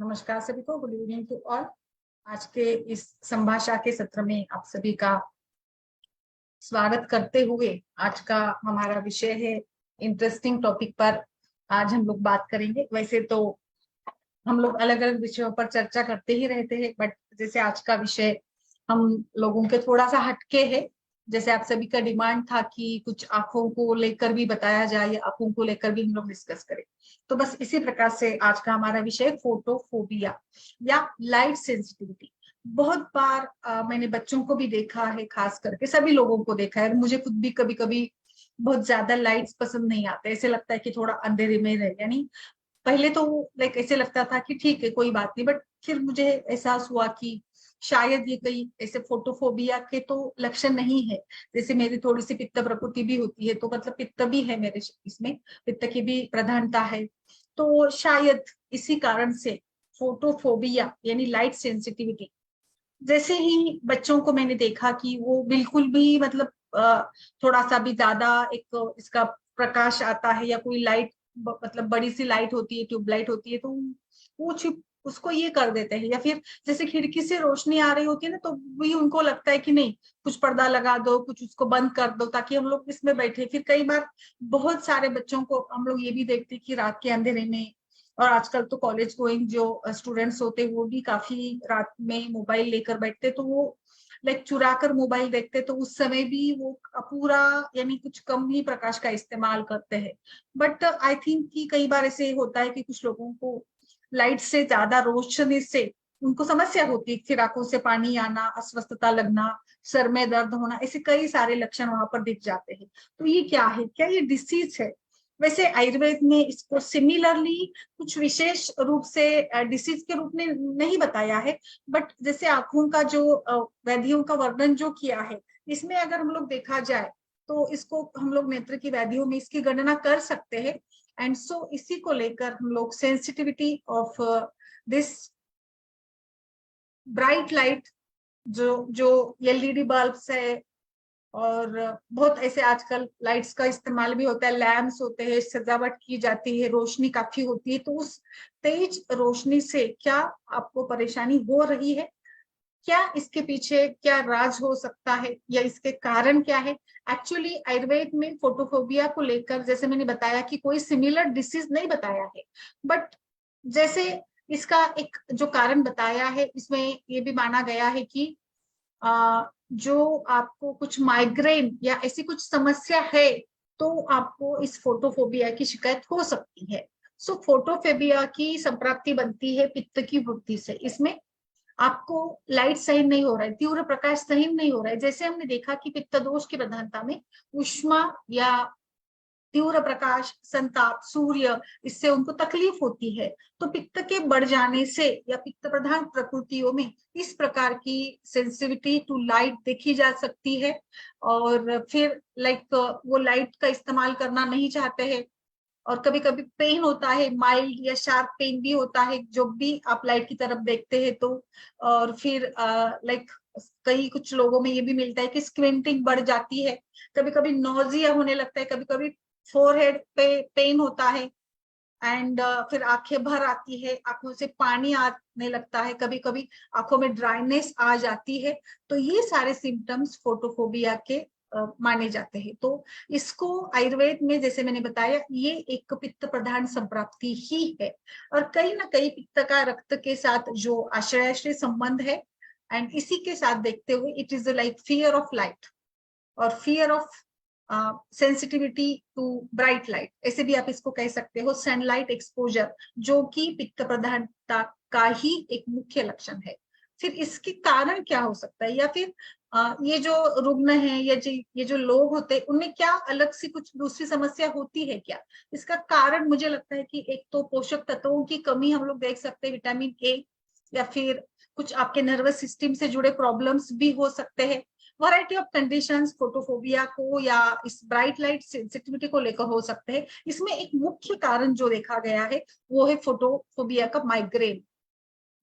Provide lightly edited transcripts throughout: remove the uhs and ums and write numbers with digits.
नमस्कार सभी को, गुड इवनिंग टू ऑल। आज के इस संभाषा के सत्र में आप सभी का स्वागत करते हुए आज का हमारा विषय है इंटरेस्टिंग टॉपिक पर। आज हम लोग बात करेंगे। वैसे तो हम लोग अलग अलग विषयों पर चर्चा करते ही रहते हैं, बट जैसे आज का विषय हम लोगों के थोड़ा सा हटके है। जैसे आप सभी का डिमांड था कि कुछ आंखों को लेकर भी बताया जाए या आंखों को लेकर भी हम लोग डिस्कस करें, तो बस इसी प्रकार से आज का हमारा विषय फोटोफोबिया या लाइट सेंसिटिविटी। बहुत बार मैंने बच्चों को भी देखा है, खास करके सभी लोगों को देखा है। मुझे खुद भी कभी कभी बहुत ज्यादा लाइट्स पसंद नहीं आते, ऐसे लगता है कि थोड़ा अंधेरे में रहे। यानी पहले तो लाइक ऐसे लगता था कि ठीक है कोई बात नहीं, बट फिर मुझे एहसास हुआ कि शायद ये कई ऐसे फोटोफोबिया के तो लक्षण नहीं है। जैसे मेरी थोड़ी सी पित्त प्रकृति भी होती है, तो मतलब पित्त भी है मेरे इसमें, पित्त की भी प्रधानता है। तो शायद इसी कारण से फोटोफोबिया यानी लाइट सेंसिटिविटी, जैसे ही बच्चों को मैंने देखा कि वो बिल्कुल भी मतलब थोड़ा सा भी ज्यादा एक इसका प्रकाश आता है या कोई लाइट, मतलब बड़ी सी लाइट होती है, ट्यूबलाइट होती है, तो वो छुप उसको ये कर देते हैं। या फिर जैसे खिड़की से रोशनी आ रही होती है ना, तो भी उनको लगता है कि नहीं, कुछ पर्दा लगा दो, कुछ उसको बंद कर दो ताकि हम लोग इसमें बैठे। फिर कई बार बहुत सारे बच्चों को हम लोग ये भी देखते हैं कि रात के अंधेरे में, और आजकल तो कॉलेज गोइंग जो स्टूडेंट्स होते हैं वो भी काफी रात में मोबाइल लेकर बैठते, तो वो लाइक चुरा कर मोबाइल देखते, तो उस समय भी वो पूरा यानी कुछ कम ही प्रकाश का इस्तेमाल करते हैं। बट आई थिंक कि कई बार ऐसे होता है कि कुछ लोगों को लाइट से ज्यादा रोशनी से उनको समस्या होती है, फिर आंखों से पानी आना, अस्वस्थता लगना, सर में दर्द होना, ऐसे कई सारे लक्षण वहां पर दिख जाते हैं। तो ये क्या है, क्या ये डिसीज है? वैसे आयुर्वेद में इसको सिमिलरली कुछ विशेष रूप से डिसीज के रूप में नहीं बताया है, बट जैसे आंखों का जो व्याधियों का वर्णन जो किया है, इसमें अगर हम लोग देखा जाए तो इसको हम लोग नेत्र की व्याधियों में इसकी गणना कर सकते हैं। एंड सो इसी को लेकर हम लोग sensitivity of this bright light, जो जो एलईडी बल्ब्स है, और बहुत ऐसे आजकल लाइट्स का इस्तेमाल भी होता है, लैंप्स होते हैं, सजावट की जाती है, रोशनी काफी होती है, तो उस तेज रोशनी से क्या आपको परेशानी हो रही है, क्या इसके पीछे क्या राज हो सकता है या इसके कारण क्या है? एक्चुअली आयुर्वेद में फोटोफोबिया को लेकर जैसे मैंने बताया कि कोई सिमिलर डिसीज नहीं बताया है, बट जैसे इसका एक जो कारण बताया है, इसमें ये भी माना गया है कि जो आपको कुछ माइग्रेन या ऐसी कुछ समस्या है, तो आपको इस फोटोफोबिया की शिकायत हो सकती है। सो फोटोफोबिया की संप्राप्ति बनती है पित्त की वृद्धि से। इसमें आपको लाइट सहन नहीं हो रहा है, तीव्र प्रकाश सहन नहीं हो रहा है। जैसे हमने देखा कि पित्त दोष की प्रधानता में उष्मा या तीव्र प्रकाश, संताप, सूर्य, इससे उनको तकलीफ होती है। तो पित्त के बढ़ जाने से या पित्त प्रधान प्रकृतियों में इस प्रकार की सेंसिटिविटी टू लाइट देखी जा सकती है। और फिर लाइक वो लाइट का इस्तेमाल करना नहीं चाहते हैं, और कभी कभी पेन होता है, माइल्ड या शार्प पेन भी होता है जब भी आप लाइट की तरफ देखते हैं तो। और फिर लाइक कई कुछ लोगों में ये भी मिलता है कि स्क्विंटिंग बढ़ जाती है, कभी कभी नोजिया होने लगता है, कभी कभी फोरहेड पे पेन होता है, एंड फिर आंखें भर आती है, आंखों से पानी आने लगता है, कभी कभी आंखों में ड्राइनेस आ जाती है। तो ये सारे सिम्टम्स फोटोफोबिया के माने जाते हैं। तो इसको आयुर्वेद में जैसे मैंने बताया, ये एक पित्त प्रधान संप्राप्ति ही है, और कहीं ना कहीं पित्त का रक्त के साथ जो आश्रयाश्रय संबंध है, एंड इसी के साथ देखते हुए it is like fear of light और fear of sensitivity to bright light, ऐसे भी आप इसको कह सकते हो, सनलाइट एक्सपोजर, जो कि पित्त प्रधानता का ही एक मुख्य लक्षण है। फिर इसके कारण क्या हो सकता है, या फिर ये जो रुग्ण है या ये जो लोग होते हैं, उनमें क्या अलग से कुछ दूसरी समस्या होती है क्या? इसका कारण मुझे लगता है कि एक तो पोषक तत्वों की कमी हम लोग देख सकते हैं, विटामिन ए, या फिर कुछ आपके नर्वस सिस्टम से जुड़े प्रॉब्लम्स भी हो सकते हैं। वैरायटी ऑफ कंडीशंस फोटोफोबिया को या इस ब्राइट लाइट सेंसिटिविटी को लेकर हो सकते हैं। इसमें एक मुख्य कारण जो देखा गया है वो है फोटोफोबिया का माइग्रेन।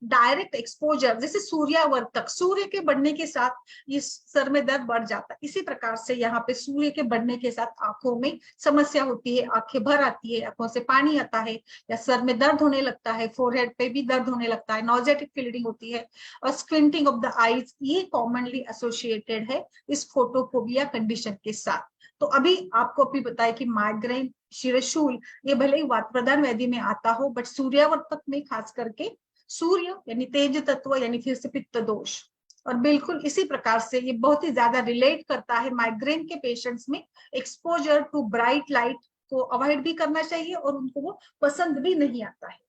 डायरेक्ट एक्सपोजर, जैसे सूर्यावर्तक, सूर्य के बढ़ने के साथ ये सर में दर्द बढ़ जाता है, इसी प्रकार से यहाँ पे सूर्य के बढ़ने के साथ आंखों में समस्या होती है, आंखें भर आती है, आंखों से पानी आता है, या सर में दर्द होने लगता है, फोरहेड पे भी दर्द होने लगता है, नॉजेटिक फीलिंग होती है, और स्क्विंटिंग ऑफ द आईज, ये कॉमनली एसोसिएटेड है इस फोटोफोबिया कंडीशन के साथ। तो अभी आपको अभी बताया कि माइग्रेन, शिरशूल, ये भले ही वात प्रधान व्याधि में आता हो, बट सूर्यावर्तक में खास करके सूर्य यानी तेज तत्व, यानी फिर से पित्त दोष, और बिल्कुल इसी प्रकार से ये बहुत ही ज्यादा रिलेट करता है माइग्रेन के पेशेंट्स में। एक्सपोजर टू ब्राइट लाइट को अवॉइड भी करना चाहिए और उनको वो पसंद भी नहीं आता है।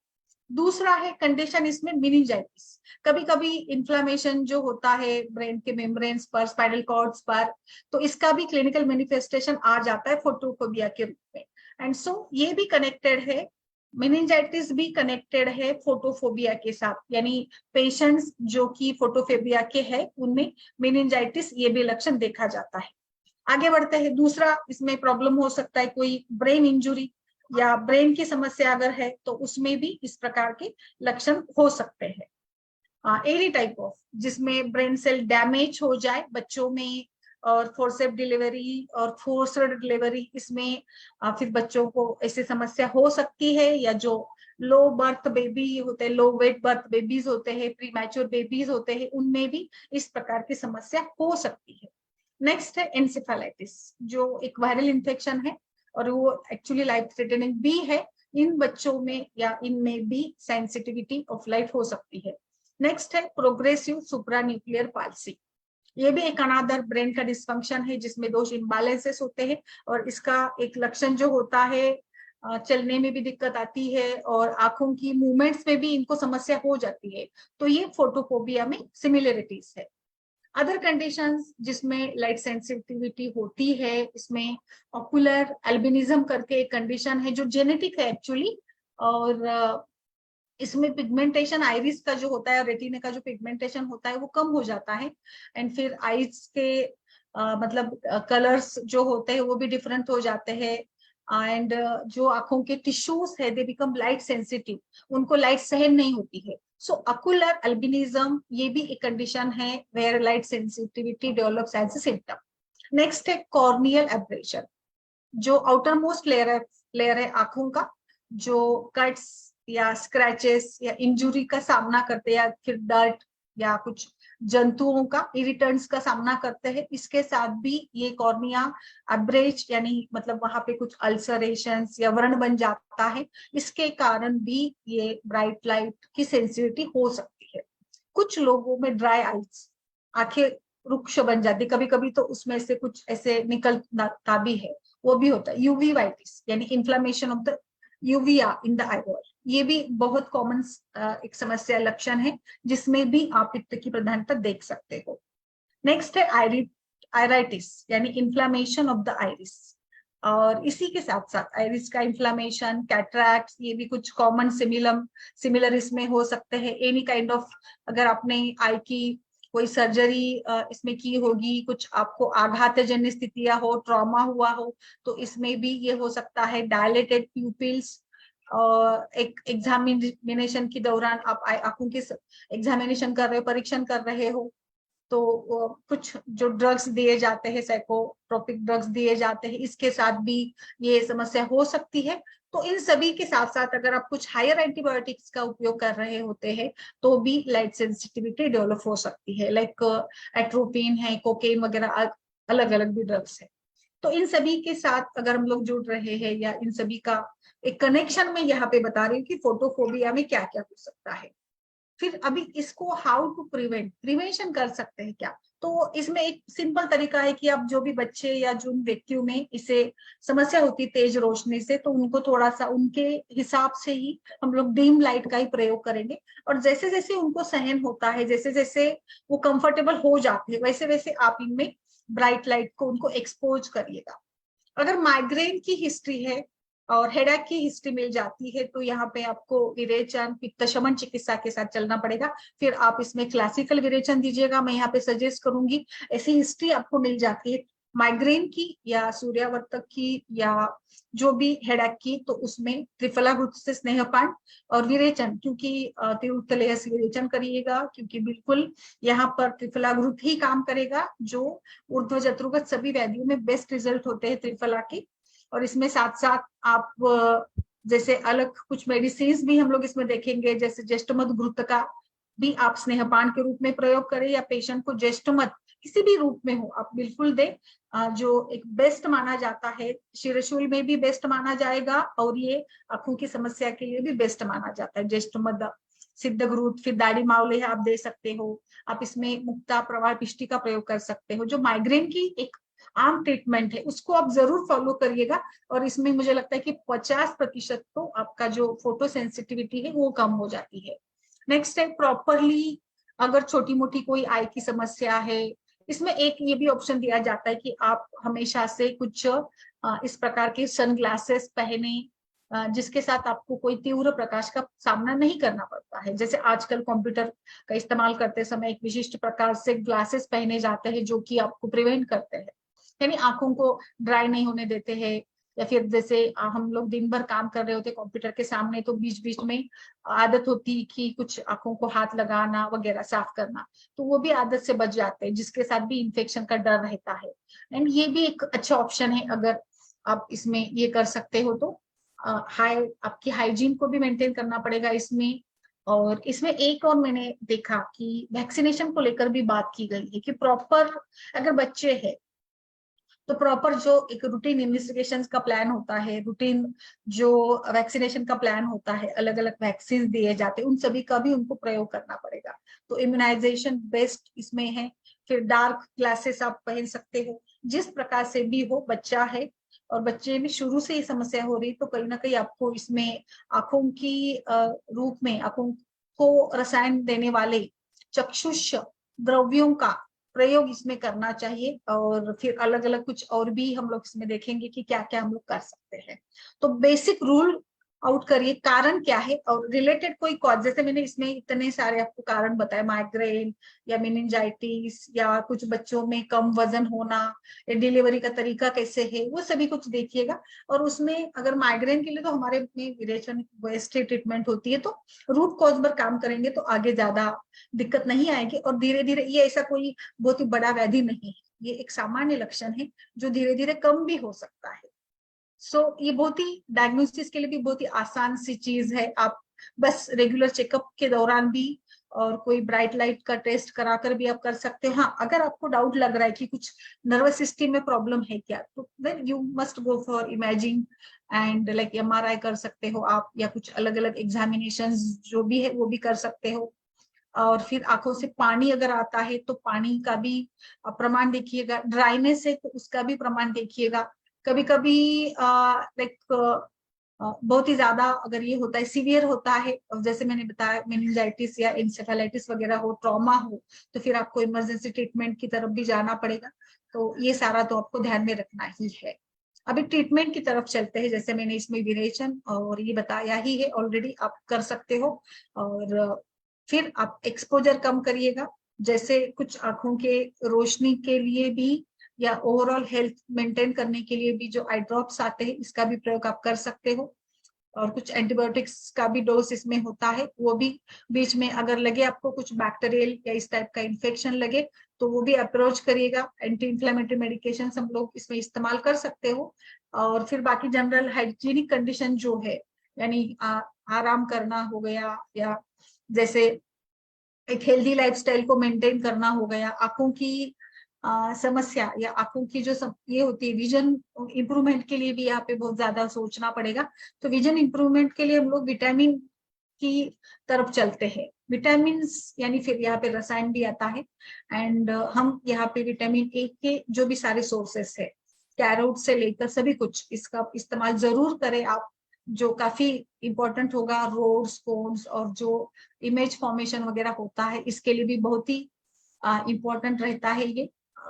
दूसरा है कंडीशन इसमें मेनिंजाइटिस। कभी कभी इन्फ्लामेशन जो होता है ब्रेन के मेम्ब्रेन्स पर, स्पाइनल कॉर्ड्स पर, तो इसका भी क्लिनिकल मैनिफेस्टेशन आ जाता है फोटोफोबिया के रूप में। एंड सो ये भी कनेक्टेड है, मेनिंजाइटिस भी कनेक्टेड है फोटोफोबिया के साथ, यानी पेशेंट्स जो कि फोटोफोबिया के हैं उनमें मेनिंजाइटिस ये भी लक्षण देखा जाता है। आगे बढ़ते हैं। दूसरा इसमें प्रॉब्लम हो सकता है कोई ब्रेन इंजुरी या ब्रेन की समस्या अगर है तो उसमें भी इस प्रकार के लक्षण हो सकते हैं। एनी टाइप ऑफ जिसमें ब्रेन सेल डैमेज हो जाए बच्चों में, और फोर्सेप डिलीवरी और फोर्स्ड डिलीवरी, इसमें फिर बच्चों को ऐसी समस्या हो सकती है, या जो लो बर्थ बेबी होते हैं, लो वेट बर्थ बेबीज होते हैं, प्री मैच्योर बेबीज होते हैं, उनमें भी इस प्रकार की समस्या हो सकती है। नेक्स्ट है एंसेफेलाइटिस, जो एक वायरल इन्फेक्शन है और वो एक्चुअली लाइफ थ्रेटनिंग भी है। इन बच्चों में या इनमें भी सेंसिटिविटी ऑफ लाइट हो सकती है। नेक्स्ट है प्रोग्रेसिव सुप्रान्यूक्लियर पाल्सी, ये भी एक अनादर ब्रेन का डिस्फंक्शन है जिसमें दोष इम्बैलेंसेस होते हैं, और इसका एक लक्षण जो होता है चलने में भी दिक्कत आती है और आंखों की मूवमेंट्स में भी इनको समस्या हो जाती है। तो ये फोटोफोबिया में सिमिलरिटीज है। अदर कंडीशंस जिसमें लाइट सेंसिटिविटी होती है, इसमें ऑकुलर एल्बिनिज्म करके एक कंडीशन है जो जेनेटिक है एक्चुअली, और इसमें पिगमेंटेशन आइरिस का जो होता है, रेटिना का जो पिगमेंटेशन होता है वो कम हो जाता है, एंड फिर आइज के मतलब कलर्स जो होते हैं वो भी डिफरेंट हो जाते हैं, एंड जो आंखों के टिश्यूज है दे बिकम लाइट सेंसिटिव, उनको लाइट सहन नहीं होती है। सो अकुलर अल्बिनिज्म ये भी एक कंडीशन है where light sensitivity develops as a symptom. Next है कॉर्नियल एब्रेशन, जो आउटर मोस्ट लेयर है आंखों का, जो कट्स या स्क्रैचेस या इंजुरी का सामना करते हैं, या फिर डर्ट या कुछ जंतुओं का इरिटेंट्स का सामना करते हैं, इसके साथ भी ये कॉर्निया एब्रेज यानी मतलब वहां पे कुछ अल्सरेशंस या व्रण बन जाता है, इसके कारण भी ये ब्राइट लाइट की सेंसिटिविटी हो सकती है। कुछ लोगों में ड्राई आइज, आंखें रुक्ष बन जाती, कभी कभी तो उसमें से कुछ ऐसे निकलता भी है, वो भी होता है। यूवीवाइटिस यानी inflammation of the uvea in the eyeball, ये भी बहुत कॉमन एक समस्या लक्षण है जिसमें भी आप पित्त की प्रधानता देख सकते हो। नेक्स्ट है आयराइटिस यानी इन्फ्लामेशन ऑफ द आइरिस, और इसी के साथ साथ आइरिस का इन्फ्लामेशन, कैटरैक्ट, ये भी कुछ कॉमन सिमिलर इसमें हो सकते हैं। एनी काइंड ऑफ, अगर आपने आई की कोई सर्जरी इसमें की होगी, कुछ आपको आघातजन्य स्थितियां हो, ट्रॉमा हुआ हो, तो इसमें भी ये हो सकता है। डायलेटेड प्यूपिल्स, एक एग्जामिनेशन के दौरान आप आंखों की एग्जामिनेशन कर रहे हो, परीक्षण कर रहे हो, तो कुछ जो ड्रग्स दिए जाते हैं, साइकोट्रोपिक ड्रग्स दिए जाते हैं, इसके साथ भी ये समस्या हो सकती है। तो इन सभी के साथ साथ अगर आप कुछ हायर एंटीबायोटिक्स का उपयोग कर रहे होते हैं तो भी लाइट सेंसिटिविटी डेवलप हो सकती है, लाइक एट्रोपिन है, कोकेन वगैरह, अलग अलग भी ड्रग्स है। तो इन सभी के साथ अगर हम लोग जुड़ रहे हैं या इन सभी का एक कनेक्शन में यहाँ पे बता रही हूँ कि फोटोफोबिया में क्या क्या हो सकता है। फिर अभी इसको हाउ टू प्रिवेंशन कर सकते हैं क्या, तो इसमें एक सिंपल तरीका है कि आप जो भी बच्चे या जिन व्यक्तियों में इसे समस्या होती है तेज रोशनी से, तो उनको थोड़ा सा उनके हिसाब से ही हम लोग डिम लाइट का ही प्रयोग करेंगे, और जैसे जैसे उनको सहन होता है, जैसे जैसे वो कंफर्टेबल हो जाते हैं, वैसे वैसे आप इनमें ब्राइट लाइट को उनको एक्सपोज करिएगा। अगर माइग्रेन की हिस्ट्री है और हेडेक की हिस्ट्री मिल जाती है तो यहाँ पे आपको विरेचन, पित्त शमन चिकित्सा के साथ चलना पड़ेगा। फिर आप इसमें क्लासिकल विरेचन दीजिएगा, मैं यहाँ पे सजेस्ट करूंगी। ऐसी हिस्ट्री आपको मिल जाती है माइग्रेन की या सूर्यावर्तक की या जो भी हेडेक की, तो उसमें त्रिफलाग्रुत से स्नेहपान और विरेचन, क्योंकि तिरुत्तलेय से विरेचन करिएगा, क्योंकि बिल्कुल यहाँ पर त्रिफलाग्रुत ही काम करेगा, जो ऊर्ध्व जत्रुगत सभी व्याधियों में बेस्ट रिजल्ट होते हैं त्रिफला के। और इसमें साथ साथ आप जैसे अलग कुछ मेडिसिन भी हम लोग इसमें देखेंगे, जैसे ज्येष्ठमध घृत का भी आप स्नेहपान के रूप में प्रयोग करें, या पेशेंट को ज्येष्ठमध किसी भी रूप में हो आप बिल्कुल दें। जो एक बेस्ट माना जाता है, शिरशूल में भी बेस्ट माना जाएगा, और ये आंखों की समस्या के लिए भी बेस्ट माना जाता है ज्येष्ठमध। सिद्धघृत, फिर दाढ़ी मावले आप दे सकते हो। आप इसमें मुक्ता, प्रवाल पिष्टी का प्रयोग कर सकते हो। जो माइग्रेन की एक आम ट्रीटमेंट है उसको आप जरूर फॉलो करिएगा, और इसमें मुझे लगता है कि 50% तो आपका जो फोटो सेंसिटिविटी है वो कम हो जाती है। नेक्स्ट है प्रॉपरली, अगर छोटी मोटी कोई आई की समस्या है, इसमें एक ये भी ऑप्शन दिया जाता है कि आप हमेशा से कुछ इस प्रकार के सनग्लासेस पहने, जिसके साथ आपको कोई तीव्र प्रकाश का सामना नहीं करना पड़ता है। जैसे आजकल कंप्यूटर का इस्तेमाल करते समय एक विशिष्ट प्रकार से ग्लासेस पहने जाते हैं, जो कि आपको प्रिवेंट करते हैं, यानी आंखों को ड्राई नहीं होने देते हैं। या फिर जैसे हम लोग दिन भर काम कर रहे होते कंप्यूटर के सामने, तो बीच बीच में आदत होती कि कुछ आंखों को हाथ लगाना वगैरह, साफ करना, तो वो भी आदत से बच जाते हैं, जिसके साथ भी इन्फेक्शन का डर रहता है। एंड ये भी एक अच्छा ऑप्शन है, अगर आप इसमें ये कर सकते हो तो। आपकी हाइजीन को भी मेंटेन करना पड़ेगा इसमें। और इसमें एक और मैंने देखा कि वैक्सीनेशन को लेकर भी बात की गई है कि प्रॉपर, अगर बच्चे हैं तो प्रॉपर जो एक रूटीन इन्वेस्टिगेशन का प्लान होता है, रूटीन जो वैक्सीनेशन का प्लान होता है, अलग अलग वैक्सीन दिए जाते हैं, उन सभी का भी उनको प्रयोग करना पड़ेगा। तो इम्यूनाइजेशन बेस्ट इसमें है। फिर डार्क ग्लासेस आप पहन सकते हो, जिस प्रकार से भी हो, बच्चा है और बच्चे में शुरू से ही समस्या हो रही, तो कहीं ना कहीं आपको इसमें आंखों की रूप में आंखों को रसायन देने वाले चक्षुष द्रव्यों का प्रयोग इसमें करना चाहिए। और फिर अलग अलग कुछ और भी हम लोग इसमें देखेंगे कि क्या क्या हम लोग कर सकते हैं। तो बेसिक रूल आउट करिए, कारण क्या है, और रिलेटेड कोई कॉज, जैसे मैंने इसमें इतने सारे आपको कारण बताए, माइग्रेन या मेनिंजाइटिस, या कुछ बच्चों में कम वजन होना, या डिलीवरी का तरीका कैसे है, वो सभी कुछ देखिएगा। और उसमें अगर माइग्रेन के लिए तो हमारे में विरेचन वेस्ट ट्रीटमेंट होती है, तो रूट कॉज पर काम करेंगे तो आगे ज्यादा दिक्कत नहीं आएगी। और धीरे धीरे, ये ऐसा कोई बहुत ही बड़ा व्याधि नहीं है, ये एक सामान्य लक्षण है जो धीरे धीरे कम भी हो सकता है। ये बहुत ही डायग्नोसिस के लिए भी बहुत ही आसान सी चीज है। आप बस रेगुलर चेकअप के दौरान भी, और कोई ब्राइट लाइट का टेस्ट कराकर भी आप कर सकते हो। हाँ, अगर आपको डाउट लग रहा है कि कुछ नर्वस सिस्टम में प्रॉब्लम है क्या, तो then you must go for imaging and like MRI कर सकते हो आप, या कुछ अलग अलग एग्जामिनेशन जो भी है वो भी कर सकते हो। और फिर आंखों से पानी अगर आता है तो पानी का भी प्रमाण देखिएगा, ड्राइनेस है तो उसका भी प्रमाण देखिएगा। कभी कभी लाइक बहुत ही ज्यादा अगर ये होता है, सीवियर होता है, जैसे मैंने बताया मेनिंजाइटिस या इंसेफेलाइटिस वगैरह हो, ट्रॉमा हो, तो फिर आपको इमरजेंसी ट्रीटमेंट की तरफ भी जाना पड़ेगा। तो ये सारा तो आपको ध्यान में रखना ही है। अभी ट्रीटमेंट की तरफ चलते हैं। जैसे मैंने इसमें विरेचन और ये बताया ही है ऑलरेडी, आप कर सकते हो। और फिर आप एक्सपोजर कम करिएगा, जैसे कुछ आंखों के रोशनी के लिए भी या ओवरऑल हेल्थ मेंटेन करने के लिए भी जो आई ड्रॉप्स आते हैं, इसका भी प्रयोग आप कर सकते हो। और कुछ एंटीबायोटिक्स का भी डोज इसमें होता है, वो भी बीच में अगर लगे आपको कुछ बैक्टीरियल या इस टाइप का इन्फेक्शन लगे, तो वो भी अप्रोच करिएगा। एंटी इंफ्लेमेटरी मेडिकेशन हम लोग इसमें इस्तेमाल कर सकते हो। और फिर बाकी जनरल हाइजीनिक कंडीशन जो है, यानी आराम करना हो गया, या जैसे एक हेल्दी लाइफस्टाइल को मेंटेन करना हो गया, आंखों की समस्या या आंखों की जो ये होती है विजन इंप्रूवमेंट के लिए भी यहाँ पे बहुत ज्यादा सोचना पड़ेगा। तो विजन इंप्रूवमेंट के लिए हम लोग विटामिन की तरफ चलते हैं। विटामिन यानी फिर यहाँ पे रसायन भी आता है। एंड हम यहाँ पे विटामिन ए के जो भी सारे सोर्सेस है, कैरोट से लेकर सभी कुछ, इसका इस्तेमाल जरूर करें आप, जो काफी इंपॉर्टेंट होगा। रोड्स कोन्स और जो इमेज फॉर्मेशन वगैरह होता है, इसके लिए भी बहुत ही इम्पोर्टेंट रहता है ये।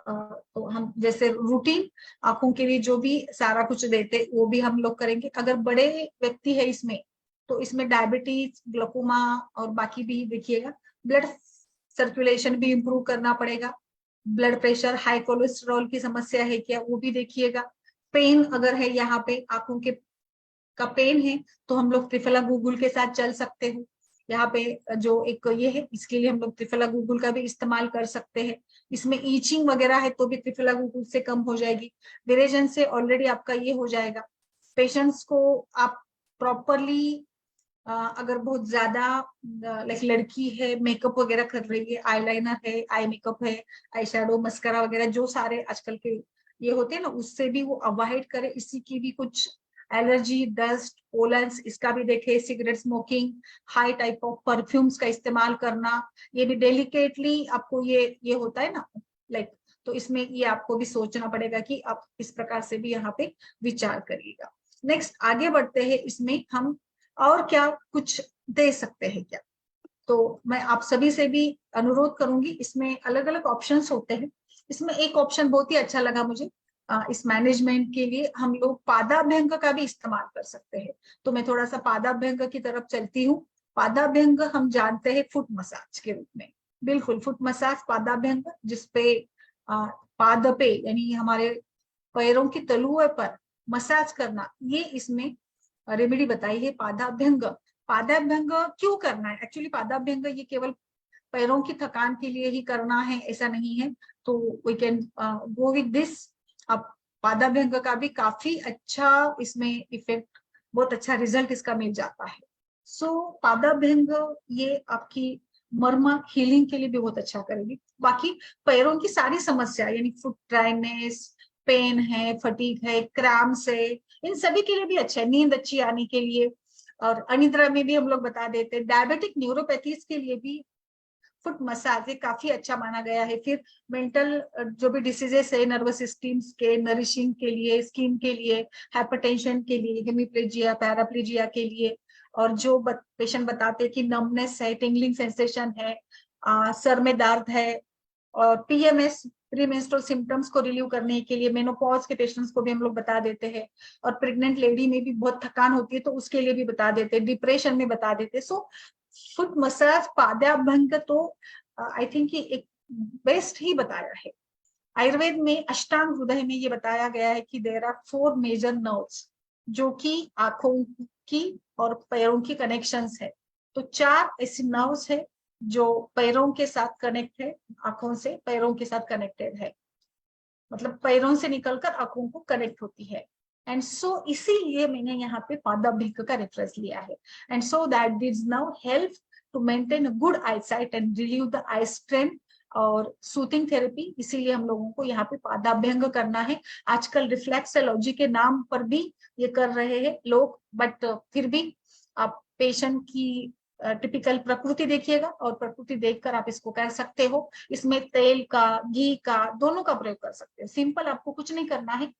तो हम जैसे रूटीन आंखों के लिए जो भी सारा कुछ देते वो भी हम लोग करेंगे। अगर बड़े व्यक्ति है इसमें, तो इसमें डायबिटीज, ग्लूकोमा और बाकी भी देखिएगा। ब्लड सर्कुलेशन भी इम्प्रूव करना पड़ेगा। ब्लड प्रेशर, हाई कोलेस्ट्रॉल की समस्या है क्या, वो भी देखिएगा। पेन अगर है, यहाँ पे आंखों के का पेन है, तो हम लोग त्रिफला गूगल के साथ चल सकते हैं। यहाँ पे जो एक ये है, इसके लिए हम लोग त्रिफला गूगल का भी इस्तेमाल कर सकते हैं। इसमें ईचिंग वगैरह है तो भी त्रिफला गूगल से कम हो जाएगी। विरेजन से ऑलरेडी आपका ये हो जाएगा। पेशेंट्स को आप प्रॉपरली, अगर बहुत ज्यादा लाइक लड़की है, मेकअप वगैरह कर रही है, आईलाइनर है, आई मेकअप है, आई शेडो, मस्करा वगैरह जो सारे आजकल के ये होते हैं ना, उससे भी वो अवॉइड करे। इसी की भी कुछ एलर्जी, डस्ट, पोलन्स, इसका भी देखे। Cigarette smoking, high type of perfumes का इस्तेमाल करना, ये भी डेलिकेटली आपको ये होता है ना लाइक, तो इसमें ये आपको भी सोचना पड़ेगा कि आप इस प्रकार से भी यहाँ पे विचार करिएगा। नेक्स्ट आगे बढ़ते हैं, इसमें हम और क्या कुछ दे सकते हैं क्या। तो मैं आप सभी से भी अनुरोध करूंगी, इसमें अलग अलग ऑप्शंस होते हैं। इसमें एक ऑप्शन बहुत ही अच्छा लगा मुझे, इस मैनेजमेंट के लिए हम लोग पादाभ्यंग का भी इस्तेमाल कर सकते हैं। तो मैं थोड़ा सा पादाभ्यंग की तरफ चलती हूँ। पादाभ्यंग हम जानते हैं फुट मसाज के रूप में, बिल्कुल फुट मसाज पादाभ्यंग, जिसपे पाद पे यानी हमारे पैरों की तलुओं पर मसाज करना, ये इसमें रेमेडी बताई है पादाभ्यंग। पादाभ्यंग क्यों करना है, एक्चुअली पादाभ्यंग ये केवल पैरों की थकान के लिए ही करना है ऐसा नहीं है, तो we can go with this. अब पादाभ्यंग का भी काफी अच्छा इसमें इफेक्ट, बहुत अच्छा रिजल्ट इसका मिल जाता है। सो पादाभ्यंग ये आपकी मर्मा हीलिंग के लिए भी बहुत अच्छा करेगी। बाकी पैरों की सारी समस्या यानी फुट ड्राइनेस, पेन है, फटीग है, क्रैम्प्स है, इन सभी के लिए भी अच्छा है। नींद अच्छी आने के लिए, और अनिद्रा में भी हम लोग बता देते हैं। डायबिटिक न्यूरोपैथीज के लिए भी फुट मसाज काफी अच्छा माना गया है। फिर मेंटल जो भी डिसीजेस है नर्वस सिस्टम के, नरिशिंग के लिए, स्किन के लिए, हाइपरटेंशन के लिए, हेमीप्लेजिया, पैराप्लेजिया के लिए, और जो पेशेंट बताते हैं कि नमनेस है, टिंगलिंग सेंसेशन है, सर में दर्द है, और पीएमएस, प्रीमेंस्ट्रुअल सिम्टम्स को रिलीव करने के लिए मेनोपॉज के पेशेंट्स को भी हम लोग बता देते हैं। और प्रेग्नेंट लेडी में भी बहुत थकान होती है तो उसके लिए भी बता देते हैं, डिप्रेशन में बता देते हैं। सो फुट मसाज पादाभ्यंग तो आई थिंक एक बेस्ट ही बताया है। आयुर्वेद में अष्टांग हृदय में ये बताया गया है कि देयर आर 4 मेजर नर्व्स, जो कि आंखों की और पैरों की कनेक्शंस है। तो 4 ऐसी नर्व्स है जो पैरों के साथ कनेक्ट है, आंखों से पैरों के साथ कनेक्टेड है, मतलब पैरों से निकलकर आंखों को कनेक्ट होती है। एंड सो इसीलिए मैंने यहाँ पे पादाभ्यंग का रेफरेंस लिया है। And so that this now help to maintain a good eyesight and relieve the eye strain और सूथिंग थेरेपी। इसीलिए हम लोगों को यहाँ पे पादाभ्यंग करना है। आजकल रिफ्लेक्सोलॉजी के नाम पर भी ये कर रहे हैं लोग, बट फिर भी आप पेशेंट की टिपिकल प्रकृति देखिएगा और प्रकृति देखकर आप इसको कर सकते हो। इसमें तेल का, घी का, दोनों का प्रयोग कर सकते हैं। सिंपल, आपको कुछ नहीं करना है।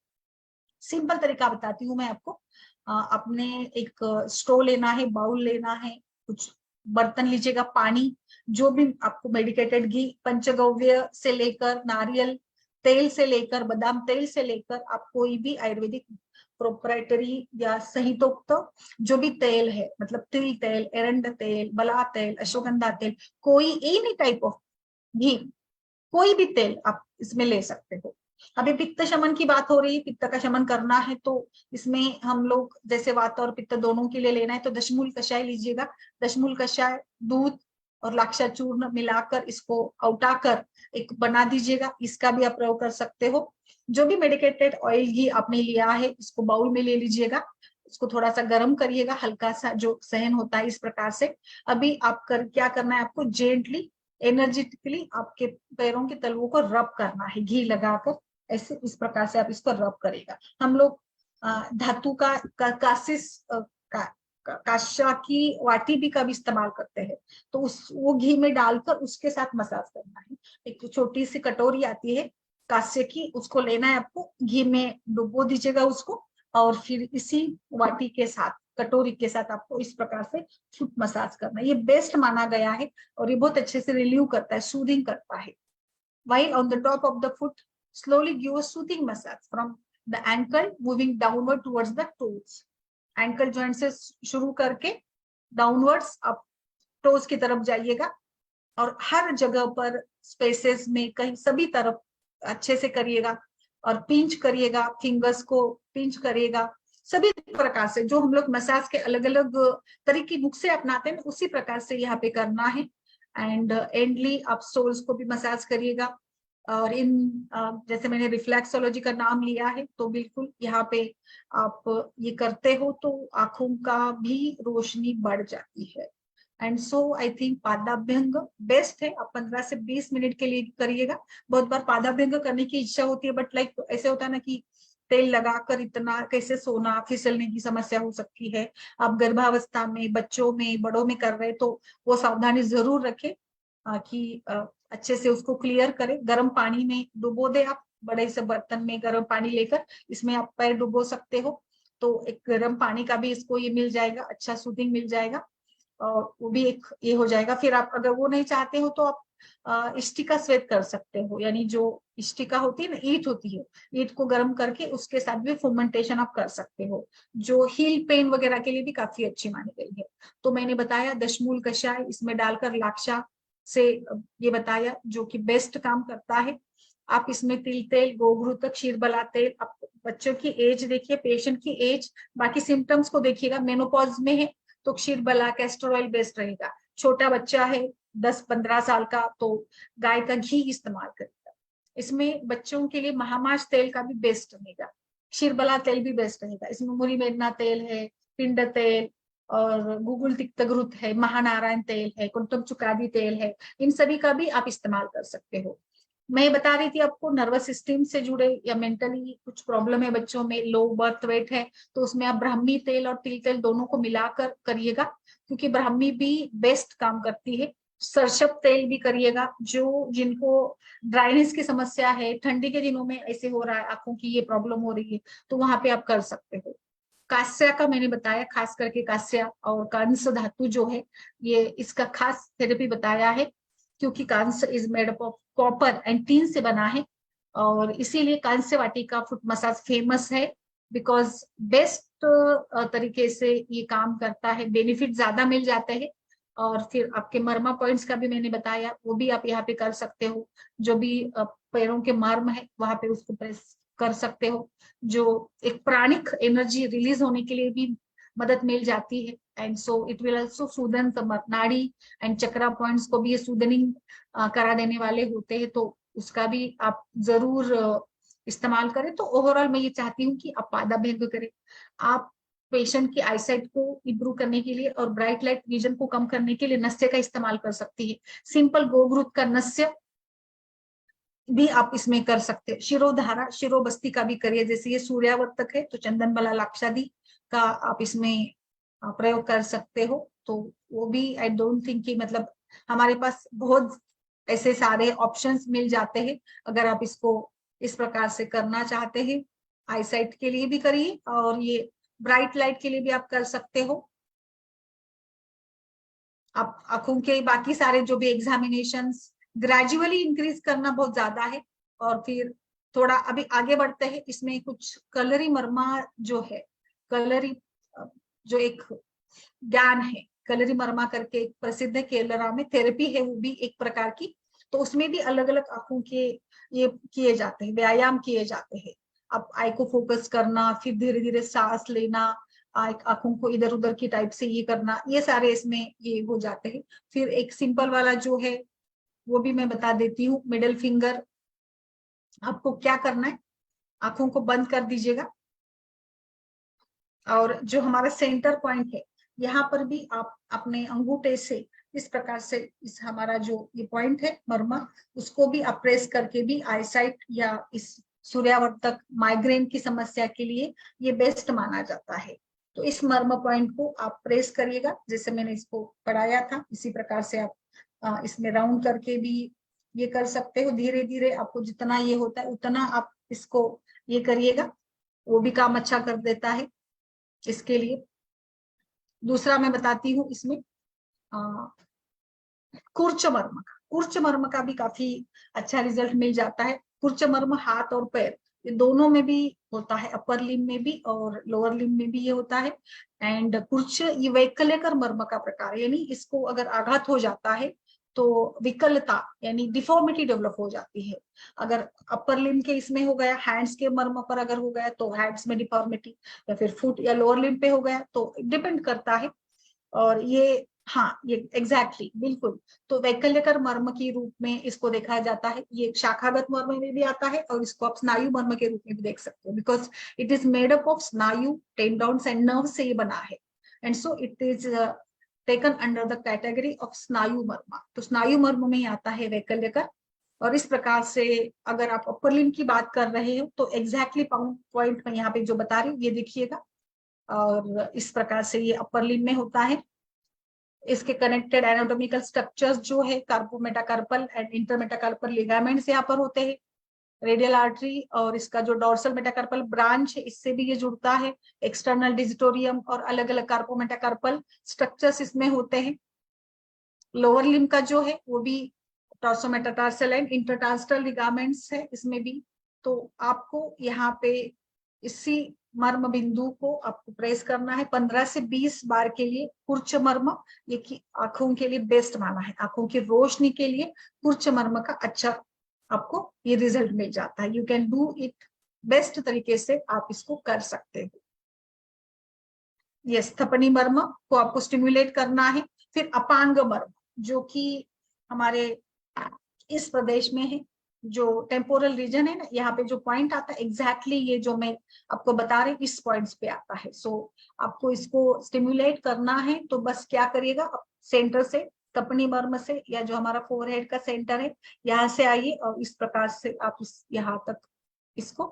सिंपल तरीका बताती हूँ मैं आपको। अपने एक स्ट्रो लेना है, बाउल लेना है, कुछ बर्तन लीजिएगा, पानी, जो भी आपको मेडिकेटेड घी, पंचगव्य से लेकर नारियल तेल से लेकर बादाम तेल से लेकर आप कोई भी आयुर्वेदिक प्रोप्राइटरी या संहितोक्त जो भी तेल है, मतलब तिल तेल, एरंड तेल, बला तेल, अश्वगंधा तेल, कोई एनी टाइप ऑफ घी, कोई भी तेल आप इसमें ले सकते हो। अभी पित्त शमन की बात हो रही है, पित्त का शमन करना है तो इसमें हम लोग जैसे वात और पित्त दोनों के लिए लेना है तो दशमूल कषाय लीजिएगा। दशमूल कषाय दूध और लाक्षा चूर्ण मिलाकर इसको औटाकर एक बना दीजिएगा, इसका भी आप प्रयोग कर सकते हो। जो भी मेडिकेटेड ऑयल घी आपने लिया है इसको बाउल में ले लीजिएगा, इसको थोड़ा सा गर्म करिएगा, हल्का सा जो सहन होता है इस प्रकार से। अभी आप क्या करना है, आपको जेंटली एनर्जेटिकली आपके पैरों के तलवों को रब करना है घी लगाकर, ऐसे इस प्रकार से आप इसको रब करेगा। हम लोग धातु का कासिस काशा की वाटी भी का भी इस्तेमाल करते हैं, तो वो घी में डालकर उसके साथ मसाज करना है। एक छोटी सी कटोरी आती है कांसे की, उसको लेना है आपको, घी में डुबो दीजिएगा उसको, और फिर इसी वाटी के साथ, कटोरी के साथ आपको इस प्रकार से फुट मसाज करना है। ये बेस्ट माना गया है और ये बहुत अच्छे से रिलीव करता है, सूदिंग करता है। While on the top of the foot, slowly give a soothing massage from the ankle moving downward towards the toes. Ankle joint से शुरू करके डाउनवर्ड्स आप टोज की तरफ जाइएगा और हर जगह पर स्पेसेस में, कहीं सभी तरफ अच्छे से करिएगा और पिंच करिएगा, फिंगर्स को पिंच करिएगा सभी प्रकार से। जो हम लोग मसाज के अलग अलग तरीके नुस्खे अपनाते हैं उसी प्रकार से यहाँ पे करना है। एंड एंडली आप सोल्स को भी मसाज करिएगा। और इन जैसे मैंने रिफ्लेक्सोलॉजी का नाम लिया है तो बिल्कुल यहाँ पे आप ये करते हो तो आंखों का भी रोशनी बढ़ जाती है। एंड सो आई थिंक पादाभ्यंग बेस्ट है। आप 15 से 20 मिनट के लिए करिएगा। बहुत बार पादाभ्यंग करने की इच्छा होती है बट लाइक ऐसे होता है ना कि तेल लगाकर इतना कैसे सोना, फिसलने की समस्या हो सकती है। आप गर्भावस्था में, बच्चों में, बड़ों में कर रहे तो वो सावधानी जरूर रखें कि अच्छे से उसको क्लियर करें। गर्म पानी में डुबो दे आप, बड़े से बर्तन में गर्म पानी लेकर इसमें आप पैर डुबो सकते हो तो एक गर्म पानी का भी इसको ये मिल जाएगा, अच्छा सूदिंग मिल जाएगा और वो भी एक ये हो जाएगा। फिर आप अगर वो नहीं चाहते हो तो आप इष्टिका स्वेद कर सकते हो, यानी जो इष्टिका होती है ना, ईंट होती है, ईंट को गर्म करके उसके साथ भी फर्मेंटेशन आप कर सकते हो, जो हील पेन वगैरह के लिए भी काफी अच्छी मानी गई है। तो मैंने बताया दशमूल कषाय, इसमें डालकर लाक्षा से ये बताया जो कि बेस्ट काम करता है। आप इसमें तिल तेल, गोघृत, क्षीरबला तेल, आप बच्चों की एज देखिए, पेशेंट की एज, बाकी सिम्टम्स को देखिएगा। मेनोपॉज में है तो क्षीरबला कैस्टर ऑयल बेस्ट रहेगा। छोटा बच्चा है 10-15 साल का तो गाय का घी इस्तेमाल करेगा। इसमें बच्चों के लिए महामाश तेल का भी बेस्ट रहेगा, क्षीरबला तेल भी बेस्ट रहेगा। इसमें मुरी मेघना तेल है, पिंड तेल और गुगुल तिक्तघृत है, महानारायण तेल है, कुंतम चुकादी तेल है, इन सभी का भी आप इस्तेमाल कर सकते हो। मैं बता रही थी आपको नर्वस सिस्टम से जुड़े या मेंटली कुछ प्रॉब्लम है बच्चों में, लो बर्थ वेट है तो उसमें आप ब्राह्मी तेल और तिल तेल दोनों को मिलाकर करिएगा, क्योंकि ब्राह्मी भी बेस्ट काम करती है। सरसप तेल भी करिएगा, जो जिनको ड्राइनेस की समस्या है, ठंडी के दिनों में ऐसे हो रहा है, आंखों की ये प्रॉब्लम हो रही है तो वहां पे आप कर सकते हो। कांस्य का मैंने बताया, खास करके कांस्य और कांस्य धातु जो है ये इसका खास थेरेपी बताया है, क्योंकि कांस्य is made up of copper and teen से बना है और इसीलिए कांस्य वाटिका फुट मसाज फेमस है, बिकॉज बेस्ट तरीके से ये काम करता है, बेनिफिट ज्यादा मिल जाते हैं। और फिर आपके मर्मा पॉइंट्स का भी मैंने बताया, वो भी आप यहाँ पे कर सकते हो। जो भी पैरों के मर्म है वहां पे उसको प्रेस कर सकते हो, जो एक प्राणिक एनर्जी रिलीज होने के लिए भी मदद मिल जाती है। And so it will also Sudan the नाड़ी एंड चक्रा पॉइंट्स को भी ये सूदनिंग करा देने वाले होते हैं, तो उसका भी आप जरूर इस्तेमाल करें। तो ओवरऑल मैं ये चाहती हूँ कि आप पादाभ्यंग करें। आप पेशेंट की आईसाइट को इंप्रूव करने के लिए और ब्राइट लाइट विजन को कम करने के लिए नस्य का इस्तेमाल कर सकती है। सिंपल गोघृत का नस्य भी आप इसमें कर सकते हैं। शिरोधारा, शिरोबस्ती का भी करिए, जैसे ये सूर्यावर्तक है तो चंदन बला लाक्षादी का आप इसमें प्रयोग कर सकते हो। तो वो भी आई डोंट थिंक कि मतलब हमारे पास बहुत ऐसे सारे ऑप्शंस मिल जाते हैं अगर आप इसको इस प्रकार से करना चाहते हैं। आईसाइट के लिए भी करिए और ये ब्राइट लाइट के लिए भी आप कर सकते हो। आप आंखों के बाकी सारे जो भी एग्जामिनेशंस ग्रेजुअली इंक्रीज करना बहुत ज्यादा है। और फिर थोड़ा अभी आगे बढ़ते हैं, इसमें कुछ कलरी मर्मा जो है, कलरी जो एक ज्ञान है, कलरी मर्मा करके एक प्रसिद्ध है, केरला में थेरेपी है वो भी एक प्रकार की। तो उसमें भी अलग अलग आंखों के ये किए जाते हैं, व्यायाम किए जाते हैं। आप आई को फोकस करना, फिर धीरे धीरे सांस लेना, आंखों को इधर उधर की टाइप से ये करना, ये सारे इसमें ये हो जाते हैं। फिर एक सिंपल वाला जो है वो भी मैं बता देती हूँ। मिडिल फिंगर, आपको क्या करना है, आंखों को बंद कर दीजिएगा और जो हमारा सेंटर पॉइंट है यहाँ पर भी आप अपने अंगूठे से इस प्रकार से इस हमारा जो ये पॉइंट है मर्मा, उसको भी आप प्रेस करके भी आईसाइट या इस सूर्यावर्तक माइग्रेन की समस्या के लिए ये बेस्ट माना जाता है। तो इस मर्म पॉइंट को आप प्रेस करिएगा, जैसे मैंने इसको पढ़ाया था इसी प्रकार से आप इसमें राउंड करके भी ये कर सकते हो। धीरे धीरे आपको जितना ये होता है उतना आप इसको ये करिएगा, वो भी काम अच्छा कर देता है। इसके लिए दूसरा मैं बताती हूँ, इसमें कुर्च मर्म का, कुर्च मर्म का भी काफी अच्छा रिजल्ट मिल जाता है। कुर्च मर्म हाथ और पैर ये दोनों में भी होता है, अपर लिम में भी और लोअर लिम में भी ये होता है। एंड कुर्च ये वैकल्यकर मर्म का प्रकार है, यानी इसको अगर आघात हो जाता है तो विकलता यानी डिफॉर्मिटी डेवलप हो जाती है। अगर अपर लिम्ब के इसमें हो गया, हैंड्स के मर्म पर अगर हो गया तो हैंड्स में डिफॉर्मिटी, या फिर फुट या लोअर लिम्ब पे हो गया तो डिपेंड करता है। और ये हाँ ये एग्जैक्टली बिल्कुल, तो वैकल्यकर मर्म के रूप में इसको देखा जाता है। ये शाखागत मर्म में भी आता है और इसको आप स्नायु मर्म के रूप में भी देख सकते हो, because it is made up of स्नायु, टेंडॉन्स एंड नर्व से ये बना है, and so it is taken under the category of स्नायु मर्म। तो स्नायु मर्म में ही आता है वैकल्यकर। और इस प्रकार से अगर आप अपर लिम्ब की बात कर रहे हो तो एग्जैक्टली पॉइंट में यहाँ पे जो बता रही हूँ ये देखिएगा, और इस प्रकार से ये अपर लिम्ब में होता है। इसके कनेक्टेड एनाटॉमिकल स्ट्रक्चर्स जो है कार्पोमेटाकार्पल एंड इंटरमेटाकार्पल लिगामेंट्स यहाँ पर होते हैं, रेडियल आर्टरी, और इसका जो डोर्सल मेटाकार्पल ब्रांच है इससे भी ये जुड़ता है, एक्सटर्नल डिजिटोरियम और अलग अलग कार्पोमेटाकार्पल स्ट्रक्चर्स इसमें होते हैं। लोअर लिम्ब का जो है वो भी टॉर्सोमेटाटार्सल एंड इंटरटार्सल लिगामेंट्स है इसमें भी। तो आपको यहाँ पे इसी मर्म बिंदु को आपको प्रेस करना है 15 से 20 बार के लिए। कुर्च मर्म ये कि आंखों के लिए बेस्ट माना है, आंखों की रोशनी के लिए कुर्च मर्म का अच्छा आपको ये रिजल्ट मिल जाता है। You can do it, best तरीके से आप इसको कर सकते हो। ये स्थपनी मर्म को आपको स्टिम्युलेट करना है। फिर अपांग मर्म जो कि हमारे इस प्रदेश में है, जो टेम्पोरल रीजन है ना, यहाँ पे जो पॉइंट आता है एग्जैक्टली ये जो मैं आपको बता रही इस पॉइंट्स पे आता है। सो आपको इसको स्टिम्युलेट करना है तो बस क्या करिएगा, सेंटर से तपनी मर्म से, या जो हमारा फोरहेड का सेंटर है यहाँ से आइए और इस प्रकार से आप इस यहाँ तक इसको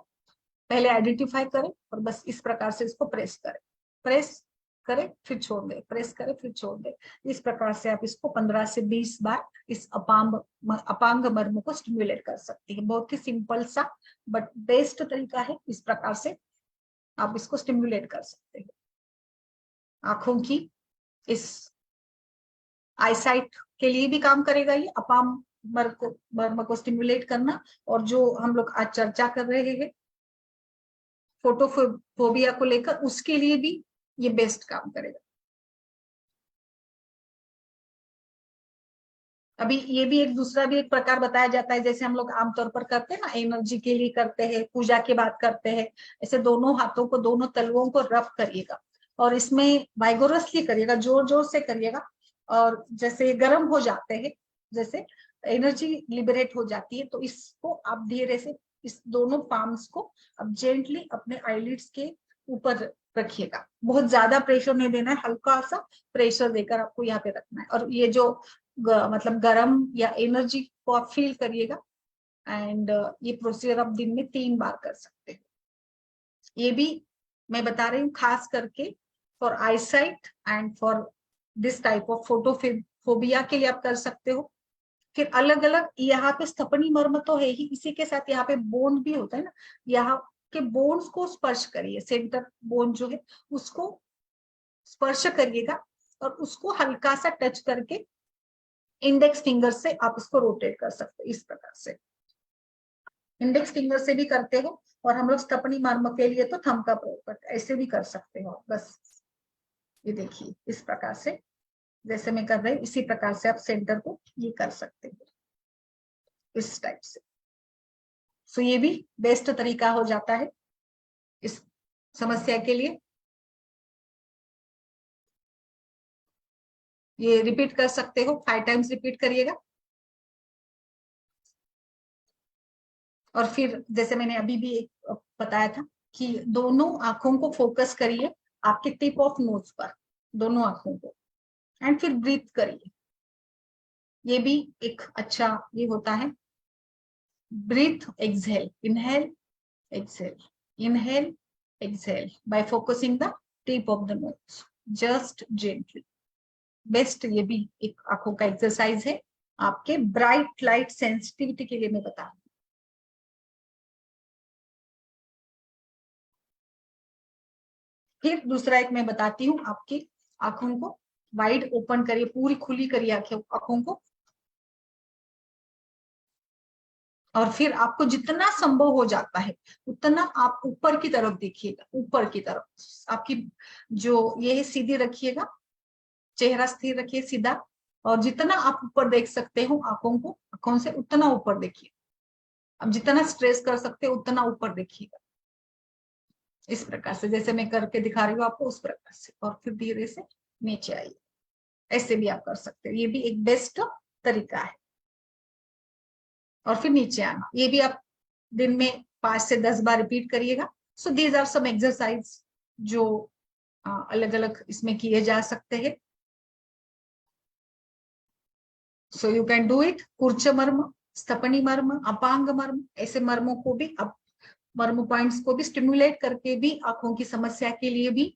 पहले आइडेंटिफाई करें और बस इस प्रकार से इसको प्रेस करें, प्रेस करें फिर छोड़ दे, प्रेस करें फिर छोड़ दे। इस प्रकार से आप इसको 15 से 20 बार इस अपांग मर्म को स्टिम्युलेट कर सकते हैं। बहुत ही सिंपल सा बट बेस्ट तरीका है, इस प्रकार से आप इसको स्टिम्युलेट कर सकते हैं। आंखों की इस आईसाइट के लिए भी काम करेगा ये अपांग मर्म को स्टिम्युलेट करना। और जो हम लोग आज चर्चा कर रहे हैं फोटोफोबिया को लेकर, उसके लिए भी ये बेस्ट काम करेगा। अभी ये भी एक दूसरा भी एक प्रकार बताया जाता है, जैसे हम लोग आमतौर पर करते हैं ना, एनर्जी के लिए करते हैं, पूजा की बात करते हैं, ऐसे दोनों हाथों को, दोनों तलवों को रब करिएगा और इसमें वाइगोरसली करिएगा, जोर जोर से करिएगा। और जैसे गर्म हो जाते हैं, जैसे एनर्जी लिबरेट हो जाती है, तो इसको आप धीरे से इस दोनों पाम्स को अब जेंटली अपने आईलिड्स के ऊपर रखिएगा। बहुत ज्यादा प्रेशर नहीं देना है, हल्का सा प्रेशर देकर आपको यहाँ पे रखना है। और ये जो मतलब गरम या एनर्जी को आप फील करिएगा। एंड ये प्रोसीजर आप दिन में 3 बार कर सकते हैं। ये भी मैं बता रही हूँ खास करके for eyesight and for this type of photophobia के लिए आप कर सकते हो। फिर अलग अलग यहाँ पे स्थपनी मर्म तो है ही, इसी के साथ यहाँ पे बोन भी होता है ना, यहाँ के बोन्स को स्पर्श करिए, सेंटर बोन जो है उसको स्पर्श करिएगा और उसको हल्का सा टच करके इंडेक्स फिंगर से आप इसको रोटेट कर सकते हैं। इस प्रकार से इंडेक्स फिंगर से भी करते हो, और हम लोग स्थपनी मर्म के लिए तो थंब का प्रयोग करते हैं, ऐसे भी कर सकते हो। बस ये देखिए इस प्रकार से जैसे मैं कर रही हूँ इसी प्रकार से आप सेंटर को ये कर सकते हो इस टाइप से। सो ये भी बेस्ट तरीका हो जाता है इस समस्या के लिए। ये रिपीट कर सकते हो, 5 टाइम्स रिपीट करिएगा। और फिर जैसे मैंने अभी भी एक बताया था कि दोनों आंखों को फोकस करिए आपके टिप ऑफ नोज पर, दोनों आंखों को, एंड फिर ब्रीथ करिए। ये भी एक अच्छा ये होता है। Breathe, exhale, inhale, exhale, inhale, exhale by focusing the tip of the nose, just gently. Best ये भी एक आंखों का एक्सरसाइज है आपके ब्राइट लाइट सेंसिटिविटी के लिए मैं बता रही हूँ। फिर दूसरा एक मैं बताती हूँ, आपकी आंखों को वाइड ओपन करिए, पूरी खुली करिए आंखों को, और फिर आपको जितना संभव हो जाता है उतना आप ऊपर की तरफ देखिएगा, ऊपर की तरफ आपकी जो ये सीधी रखिएगा, चेहरा स्थिर रखिए सीधा, और जितना आप ऊपर देख सकते हो आंखों को, आंखों से उतना ऊपर देखिए। अब जितना स्ट्रेस कर सकते हो उतना ऊपर देखिएगा, इस प्रकार से जैसे मैं करके दिखा रही हूँ आपको, उस प्रकार से। और फिर धीरे से नीचे आइए, ऐसे भी आप कर सकते हो, ये भी एक बेस्ट तरीका है। और फिर नीचे आना, ये भी आप दिन में 5 से 10 बार रिपीट करिएगा। So these are some exercise जो अलग अलग इसमें किए जा सकते हैं। So you can do it. कूर्च मर्म, स्थपनी मर्म, अपांग मर्म, ऐसे मर्मों को भी आप, मर्म पॉइंट्स को भी स्टिमुलेट करके भी आंखों की समस्या के लिए भी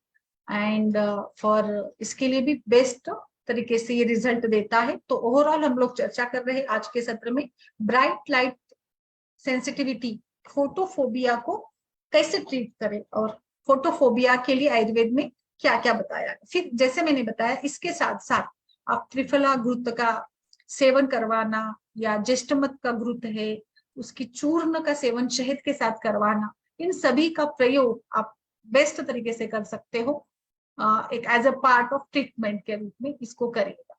एंड फॉर इसके लिए भी बेस्ट तरीके से ये रिजल्ट देता है। तो ओवरऑल हम लोग चर्चा कर रहे हैं आज के सत्र में ब्राइट लाइट सेंसिटिविटी, फोटोफोबिया को कैसे ट्रीट करें और फोटोफोबिया के लिए आयुर्वेद में क्या क्या बताया। फिर जैसे मैंने बताया, इसके साथ साथ आप त्रिफला घृत का सेवन करवाना, या ज्येष्ठमध का घृत है उसकी चूर्ण का सेवन शहद के साथ करवाना, इन सभी का प्रयोग आप बेस्ट तरीके से कर सकते हो। एक as a part of treatment के रूप में इसको करिएगा,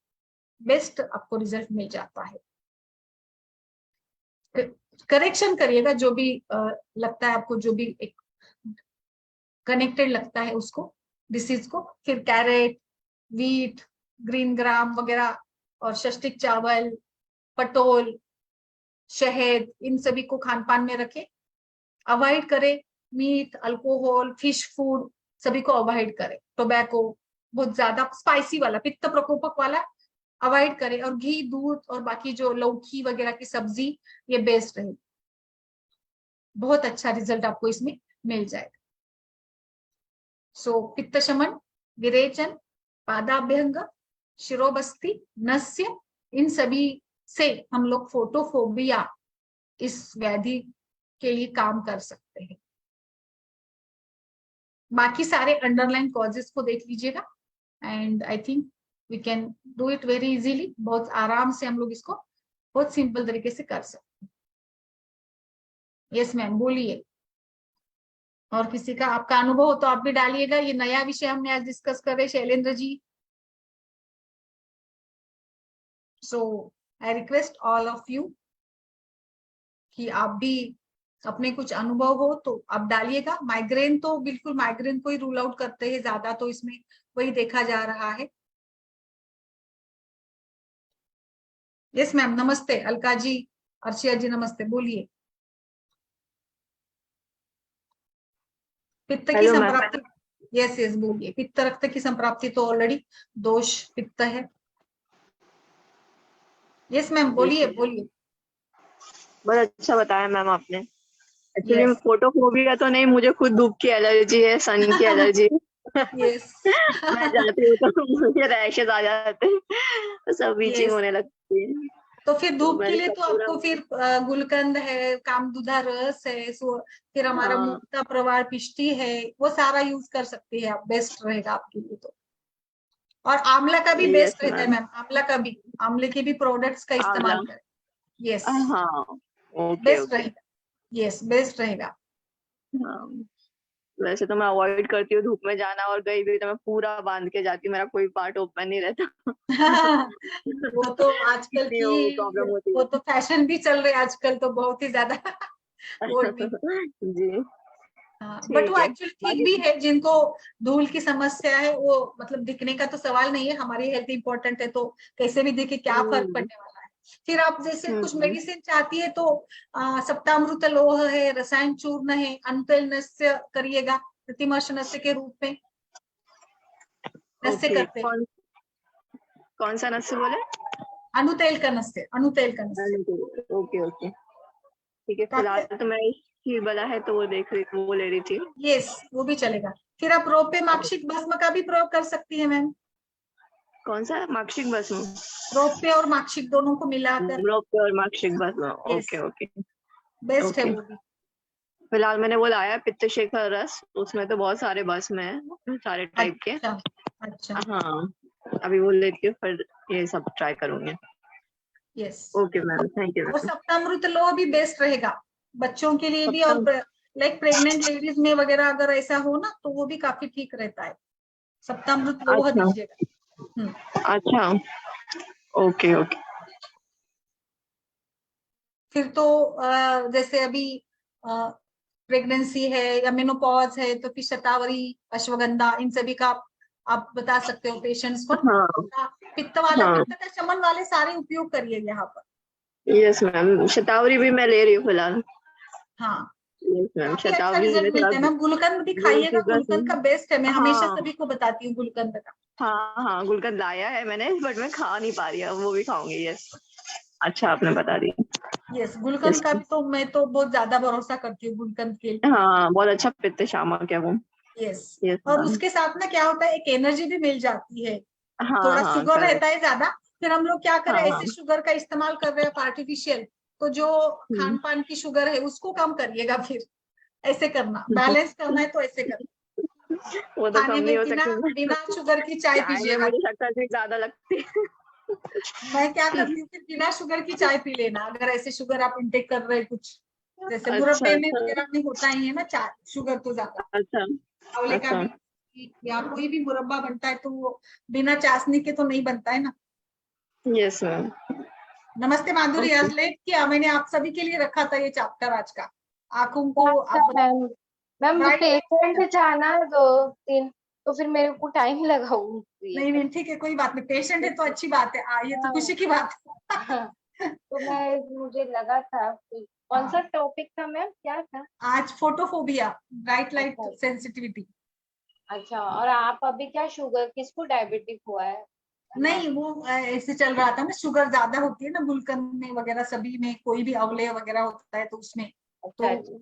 बेस्ट आपको रिजल्ट मिल जाता है। करेक्शन करिएगा जो भी लगता है आपको, जो भी एक कनेक्टेड लगता है उसको, डिसीज को। फिर कैरेट, वीट, ग्रीन ग्राम वगैरह, और षष्टिक चावल, पटोल, शहद, इन सभी को खान पान में रखें। अवॉइड करें मीट, अल्कोहल, फिश फूड, सभी को अवॉइड करें। टोबैको, बहुत ज्यादा स्पाइसी वाला, पित्त प्रकोपक वाला अवॉइड करें। और घी, दूध और बाकी जो लौकी वगैरह की सब्जी, ये बेस्ट रहेगी। बहुत अच्छा रिजल्ट आपको इसमें मिल जाएगा। सो पित्त शमन, विरेचन, पादाभ्यंग, शिरोबस्ती, नस्य, इन सभी से हम लोग फोटोफोबिया इस व्याधि के लिए काम कर सकते हैं। बाकी सारे अंडरलाइन कॉजेस को देख लीजिएगा and I think we can do it very easily. बहुत आराम से हम लोग इसको बहुत सिंपल तरीके से कर सकते हैं। यस मैम, बोलिए। और किसी का आपका अनुभव हो तो आप भी डालिएगा। ये नया विषय हमने आज डिस्कस कर रहे Shailendra ji. So I request all of you कि आप भी अपने कुछ अनुभव हो तो आप डालिएगा। माइग्रेन तो बिल्कुल माइग्रेन को ही रूल आउट करते हैं ज्यादा, तो इसमें वही देखा जा रहा है। यस मैम, नमस्ते अलका जी, अर्शिया जी नमस्ते, बोलिए। पित्त की हेलो मैम। संप्राप्ति, यस यस बोलिए। पित्त रक्त की संप्राप्ति तो ऑलरेडी दोष पित्त है। यस मैम, बोलिए बोलिए। बहुत अच्छा बताया मैम आपने। एक्चुअली यस फोटोफोबिया तो नहीं, मुझे खुद धूप की एलर्जी है, सन की एलर्जी है। यस मैं जाती हूँ तो मुझे रैशेस आ जाते हैं, तो सब इचिंग यस। होने लगती है। तो फिर तो धूप के मैंने लिए सब तो पूरा, आपको फिर गुलकंद है, कामदुधा रस है, फिर हमारा हाँ मुक्ता प्रवार पिष्टी है, वो सारा यूज कर सकती है आप, बेस्ट रहेगा आपके लिए तो। और आंवला का भी यस बेस्ट रहता है मैम। मैम, आंवला का भी, आंवले के भी प्रोडक्ट्स का आंवला, इस्तेमाल करें। यस, हाँ ओके बेस्ट ओके। रहेगा। यस, बेस्ट रहेगा। हाँ, वैसे तो मैं अवॉइड करती हूँ धूप में जाना, और गई भी तो मैं पूरा बांध के जाती हूँ, मेरा कोई पार्ट ओपन नहीं रहता। वो तो आजकल इतनी वो की, प्रॉब्लम होती वो है। तो फैशन भी चल रहे आजकल तो बहुत ही ज्यादा ओढ़नी। जी हाँ, बट वो ठीक है। एक्चुअली ठीक बाकी भी है। जिनको धूल की समस्या है, वो मतलब दिखने का तो सवाल नहीं है, हमारी हेल्थ इंपॉर्टेंट है, तो कैसे भी दिखे क्या फर्क हम्म पड़ने वाला है। फिर आप जैसे कुछ हम्म मेडिसिन चाहती है तो सप्तामृत लोह है, रसायन चूर्ण है, अनुतैल नस्य करिएगा, प्रतिमर्श नस्य के रूप में नस्य ओके। करते हैं। कौन कौन सा नस्य बोले? अनुतैल का नस्य, अनुतैल का नस्य। ओके ओके ठीक है। तो आपके, फिलहाल तो मैं ही बला है तो वो देख रही, वो ले रही थी। यस वो भी चलेगा। फिर आप रोपे माक्षिक भस्म का भी प्रयोग कर सकती है मैम। कौन सा मार्कशीट भस्म? रोपे और माक्षिक दोनों को मिलाकर, ब्रोक और मार्कशीट भस्म, यस, ओके ओके बेस्ट है ओके। वो भी। फिलहाल मैंने वो लाया पित्त शेखर रस, उसमें तो बहुत सारे भस्म है, सारे टाइप के। अच्छा अच्छा। हाँ, अभी वो लेती हूँ, फिर ये सब ट्राई करूंगी। Yes. Okay ma'am, thank you और मैम। सप्तामृत लोह भी बेस्ट रहेगा बच्चों के लिए भी, और सप्तम, लाइक प्रेग्नेंट लेडीज में वगैरह अगर ऐसा हो ना, तो वो भी काफी ठीक रहता है। सप्तामृत लोह अच्छा दीजिएगा। अच्छा ओके ओके। फिर तो जैसे अभी प्रेगनेंसी है या मेनोपॉज है तो फिर शतावरी, अश्वगंधा, इन सभी का आप बता सकते हो पेशेंट्स को। हाँ पित्त वाला, हाँ। पित्त का शमन वाले सारे उपयोग करिए यहाँ पर। यस मैम, शतावरी भी मैं ले रही हूँ फिलहाल। हाँ, यस मैम, काफी अच्छा शतावरी में रिजल्ट थोड़ा मिलता है मैम। गुलकंद भी वेट खाइएगा, बस। गुलकंद का बेस्ट है, मैं हमेशा हाँ सभी को बताती हूँ गुलकंद का। हाँ हाँ, गुलकंद लाया है मैंने, बट मैं खा नहीं पा रही, अब वो भी खाऊंगी। यस, अच्छा आपने बता दिया। Yes, yes. गुलकंद का भी तो मैं तो बहुत ज्यादा भरोसा करती हूँ गुलकंद के लिए। हाँ, बहुत अच्छा पित्त शामक है वो। यस। यस और मैम। उसके साथ ना क्या होता है, एक एनर्जी भी मिल जाती है। हाँ थोड़ा हाँ शुगर रहता करेक्ट। है ज्यादा, फिर हम लोग क्या हाँ करें, हाँ। ऐसे शुगर का इस्तेमाल कर रहे हैं आर्टिफिशियल, तो जो हम्म। खान पान की शुगर है उसको कम करिएगा। फिर ऐसे करना, बैलेंस करना है तो ऐसे करना। वो तो कम खाने नहीं में हो बिना सकती। बिना शुगर की चाय चाय में पीजिएगा। मुझे शक्कर भी ज्यादा लगती है। मैं क्या करती हूँ, फिर बिना शुगर की चाय पी लेना, अगर ऐसे शुगर आप इंटेक कर रहे हैं कुछ, जैसे अच्छा मुरब्बे में अच्छा वगैरह में होता ही है ना चाय शुगर तो ज्यादा। अच्छा आंवले का अच्छा। भी या कोई भी मुरब्बा बनता है तो वो बिना चाशनी के तो नहीं बनता है ना। Yes ma'am. नमस्ते माधुरी, ओके। आज लेट किया मैंने, आप सभी के लिए रखा था ये चैप्टर आज का। आंखों को अच्छा आप ma'am, ma'am bright patient light. जाना 2 3, तो फिर मेरे को टाइम लगा ये नहीं सब। नहीं, ठीक है, कोई बात नहीं, पेशेंट है तो अच्छी बात है, ये तो हाँ खुशी की बात हाँ, है। तो मुझे लगा था कि कौन सा हाँ, टॉपिक था मैम, क्या था? आज फोटोफोबिया, ब्राइट अच्छा लाइट सेंसिटिविटी। अच्छा, और आप अभी क्या शुगर, किसको डायबिटिक हुआ है ना? नहीं, वो ऐसे चल रहा था ना, शुगर ज्यादा होती है ना गुलकंद में वगैरह सभी में, कोई भी अवले वगैरह होता है तो उसमें अच्छा तो अच्छा।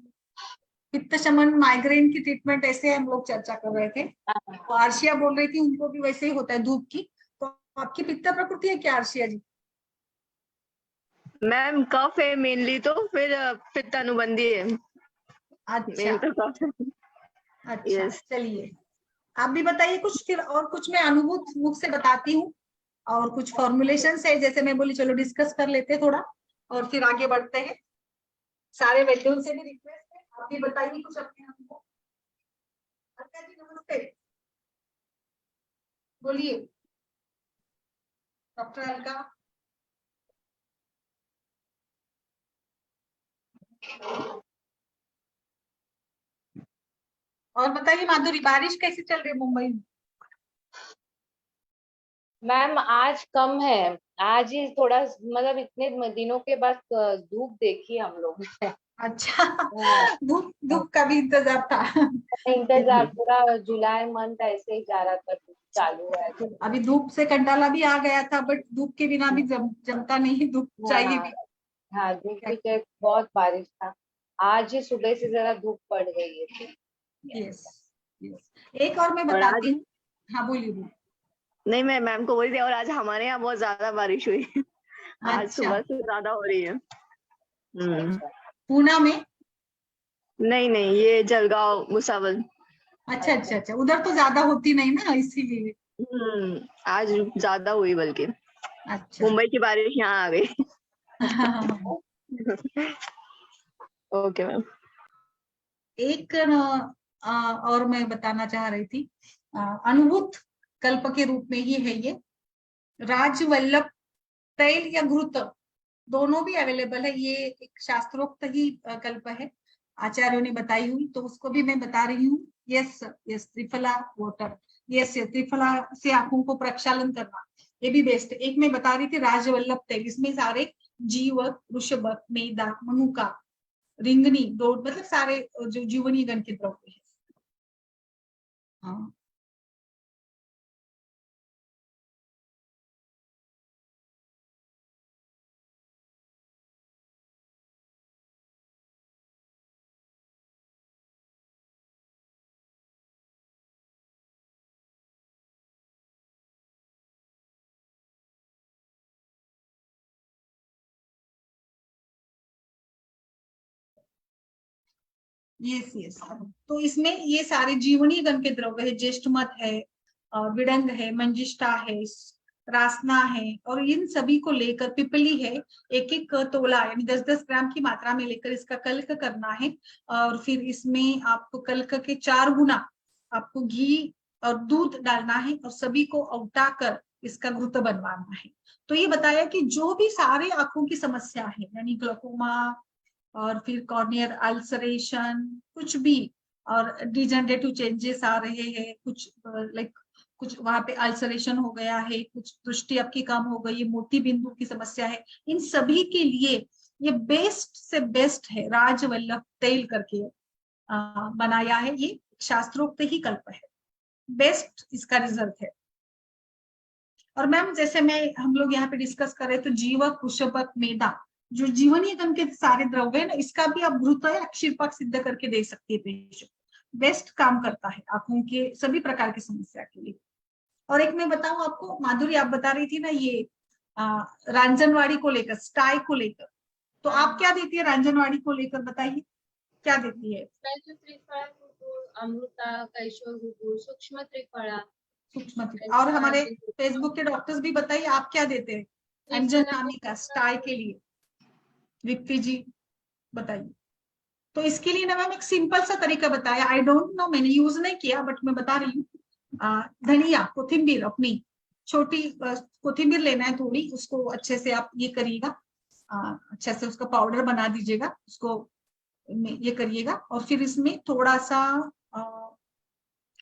पित्त शमन माइग्रेन की ट्रीटमेंट ऐसे हम लोग चर्चा कर रहे थे। हाँ, तो आर्शिया बोल रही थी उनको भी वैसे ही होता है धूप की। तो आपकी पित्त प्रकृति है क्या आर्शिया जी? मैम कफ है मेनली, तो फिर पित्त अनुबंधी है। अच्छा मेन तो कफ है। अच्छा, यस। चलिए आप भी बताइए कुछ, फिर और कुछ मैं अनुभूत मुख से बताती हूँ, और कुछ फॉर्मुलेशन है जैसे मैं बोली, चलो डिस्कस कर लेते हैं थोड़ा और फिर आगे बढ़ते हैं। सारे वैद्यों से भी रिक्वेस्ट है, आप भी बताइए कुछ अपने अनुभव। अलका जी नमस्ते, बोलिए डॉक्टर अलका। और बताइए माधुरी, बारिश कैसी चल रही है मुंबई में? मैम आज कम है। आज ही थोड़ा, मतलब इतने दिनों के बाद धूप देखी हम लोग ने। अच्छा, हाँ, धूप धूप का भी इंतजार था। इंतजार पूरा जुलाई मंथ ऐसे ही जा रहा था, चालू है। अभी धूप से कंटाला भी आ गया था, बट धूप के बिना भी जमता नहीं, धूप चाहिए हाँ भी। हाँ, धूप क्या? भी तो बहुत बारिश था। आज ही सुबह से जरा धूप पड़ गई है। Yes yes. एक और मैं और बताती आज, हूँ। हाँ बोलिए बोलिए। नहीं मैं मैम को बोल रही थी, और आज हमारे यहाँ बहुत ज्यादा बारिश हुई। आज अच्छा सुबह से ज्यादा हो रही है। हम्म। अच्छा पूना में? नहीं नहीं, ये जलगांव भुसावल। अच्छा अच्छा अच्छा। अच्छा, उधर तो ज्यादा होती नहीं ना इसीलिए। आज ज्यादा हुई बल्कि। अच्छा। मुंबई की बारिश यहाँ आ गई। हाँ, ओके मैम। एक और मैं बताना चाह रही थी, अनुभूत कल्प के रूप में ही है ये। राजवल्लभ तैल या घृत, दोनों भी अवेलेबल है, ये एक शास्त्रोक्त ही कल्प है, आचार्यों ने बताई हुई, तो उसको भी मैं बता रही हूँ। Yes yes, triphala water. Yes yes, triphala से आंखों को प्रक्षालन करना, ये भी बेस्ट है। एक मैं बता रही थी राजवल्लभ तेल, इसमें सारे जीवक, वृषभक, मेदा, मनुका, रिंगनी, दो मतलब सारे जो जीवनी गण के द्रव्य है। हाँ, यस यस। तो इसमें ये सारे जीवनी गण के द्रव्य है, ज्येष्ठमत है, विडंग है, मंजिष्ठा है, रासना है, और इन सभी को लेकर पिपली है, एक एक तोला यानी 10-10 ग्राम की मात्रा में लेकर इसका कल्क करना है। और फिर इसमें आपको कल्क के 4 गुना आपको घी और दूध डालना है, और सभी को अवटा कर इसका घृत बनवाना है। तो ये बताया कि जो भी सारे आंखों की समस्या है, यानी ग्लोकोमा और फिर कॉर्नियल अल्सरेशन, कुछ भी, और डिजेनरेटिव चेंजेस आ रहे हैं, कुछ लाइक कुछ वहां पे अल्सरेशन हो गया है, कुछ दृष्टि आपकी कम हो गई है, मोती बिंदु की समस्या है, इन सभी के लिए ये बेस्ट से बेस्ट है राजवल्लभ तेल करके बनाया है। ये शास्त्रोक्त ही कल्प है, बेस्ट इसका रिजल्ट है। और मैम जैसे हम लोग यहाँ पे डिस्कस कर रहे तो जीवक, कुशपक, मेधा, जो जीवनीय गण के सारे द्रव्य है ना, इसका भी आप घृत या क्षीरपक सिद्ध करके दे सकती है पेशेंट। बेस्ट काम करता है आंखों के सभी प्रकार की समस्या के लिए। और एक मैं बताऊं आपको, माधुरी आप बता रही थी ना ये रांजनवाड़ी को लेकर, स्टाई को लेकर, तो आप क्या देती है रांजनवाड़ी को लेकर, बताइए क्या देती है? त्रिफला, अमृता, कैशोर, सूक्ष्म त्रिफला, सूक्ष्म। और हमारे फेसबुक के डॉक्टर्स भी बताइए आप क्या देते हैं अंजन नामी का स्टाई के लिए? दीप्ति जी बताइए। तो इसके लिए ना मैम एक सिंपल सा तरीका बताया, आई डोंट नो, मैंने यूज नहीं किया बट मैं बता रही हूँ। धनिया, कोथिंबीर, अपनी छोटी कोथिंबीर लेना है थोड़ी, उसको अच्छे से आप ये करिएगा, अच्छे से उसका पाउडर बना दीजिएगा, उसको ये करिएगा, और फिर इसमें थोड़ा सा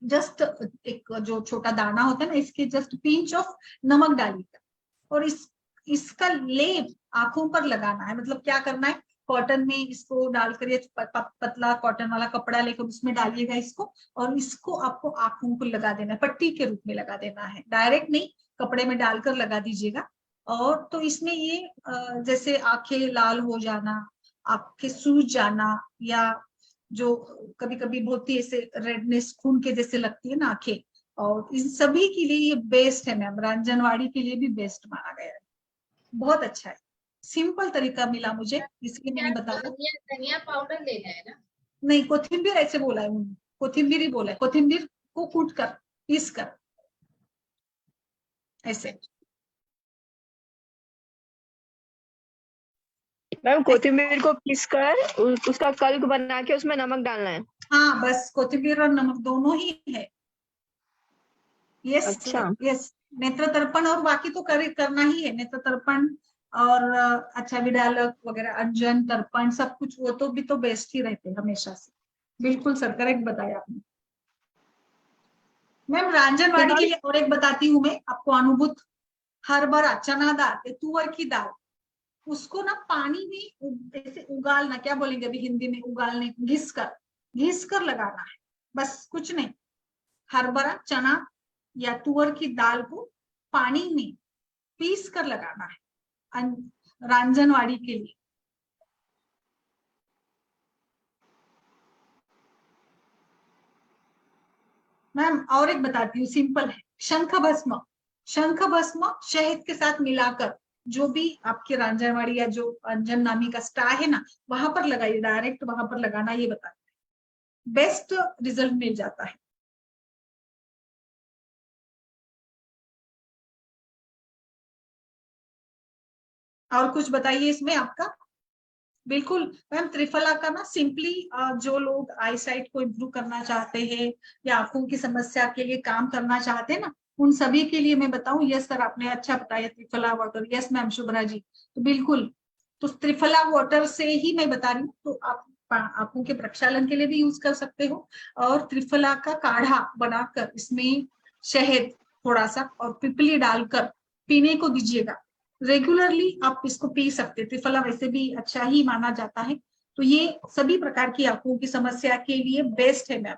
जस्ट एक जो छोटा दाना होता है ना, इसके जस्ट पिंच ऑफ नमक डालिएगा, और इसका लेप आंखों पर लगाना है। मतलब क्या करना है, कॉटन में इसको डालकर, पतला कॉटन वाला कपड़ा लेकर उसमें डालिएगा इसको, और इसको आपको आंखों को लगा देना है, पट्टी के रूप में लगा देना है, डायरेक्ट नहीं, कपड़े में डालकर लगा दीजिएगा। और तो इसमें ये जैसे आंखें लाल हो जाना, आंखें सूज जाना, या जो कभी कभी बहुत ही ऐसे रेडनेस खून के जैसे लगती है ना आंखें, और इन सभी के लिए ये बेस्ट है मैम, रांजनवाड़ी के लिए भी बेस्ट माना गया है। बहुत अच्छा है, सिंपल तरीका मिला मुझे, इसलिए मैंने बताया। धनिया पाउडर लेना है ना? नहीं, कोथिंबीर ऐसे बोला है उन्होंने, कोथिंबीर ही बोला है, कोथिंबीर को कूट कर, पीस कर, ऐसे। मैम कोथिंबीर को पीसकर उसका कल्क बना के उसमें नमक डालना है? हाँ बस कोथिंबीर और नमक दोनों ही है। यस। अच्छा। यस, नेत्र तर्पण और बाकी तो करना ही है, नेत्र तर्पण और अच्छा विडालक वगैरह, अंजन, तर्पण, सब कुछ वो तो भी तो बेस्ट ही रहते हैं हमेशा से। बिल्कुल सर, करेक्ट बताया आपने। मैम रांजनवाड़ी के लिए और एक बताती हूँ मैं आपको, अनुभूत हरभरा, चना दाल या तुअर की दाल, उसको ना पानी में ऐसे उगालना, क्या बोलेंगे अभी हिंदी में उगालने, घिस कर लगाना है, बस कुछ नहीं। हरभरा, चना या तुअर की दाल को पानी में पीस कर लगाना है रांजनवाड़ी के लिए। मैम और एक बताती हूँ, सिंपल है, शंख भस्म, शंख भस्म शहद के साथ मिलाकर, जो भी आपके रांजनवाड़ी या जो अंजन नामी का स्टा है ना, वहां पर लगाइए, डायरेक्ट वहां पर लगाना, ये बताते हैं, बेस्ट रिजल्ट मिल जाता है। और कुछ बताइए इसमें आपका? बिल्कुल मैम, त्रिफला का ना सिंपली जो लोग आई साइट को इम्प्रूव करना चाहते हैं या आंखों की समस्या के लिए काम करना चाहते हैं ना, उन सभी के लिए मैं बताऊं। यस सर, आपने अच्छा बताया, triphala water. Yes ma'am Shubhra ji, तो बिल्कुल, तो त्रिफला वाटर से ही मैं बता रही हूँ, तो आप आंखों के प्रक्षालन के लिए भी यूज कर सकते हो, और त्रिफला का काढ़ा बनाकर इसमें शहद थोड़ा सा और पिपली डालकर पीने को दीजिएगा। रेगुलरली आप इसको पी सकते हैं, त्रिफला वैसे भी अच्छा ही माना जाता है, तो ये सभी प्रकार की आंखों की समस्या के लिए बेस्ट है मैम।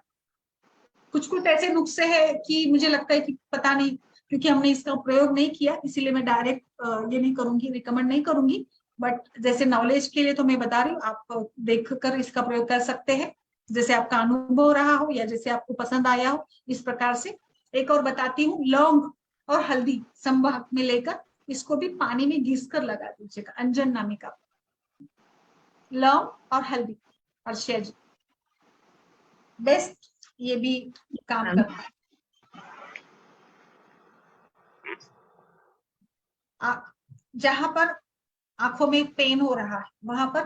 कुछ कुछ ऐसे नुस्खे है कि मुझे लगता है कि पता नहीं, क्योंकि हमने इसका प्रयोग नहीं किया, इसीलिए मैं डायरेक्ट ये नहीं करूंगी, रिकमेंड नहीं करूंगी, बट जैसे नॉलेज के लिए तो मैं बता रही हूँ, आप देख कर इसका प्रयोग कर सकते हैं, जैसे आपका अनुभव रहा हो या जैसे आपको पसंद आया हो, इस प्रकार से। एक और बताती हूँ, लौंग और हल्दी संवाहक में लेकर इसको भी पानी में घिस कर लगा दीजिएगा, अंजन नामी का, लौंग और हल्दी, अर्शिया जी, बेस्ट, ये भी काम करता है। जहां पर आंखों में पेन हो रहा है, वहां पर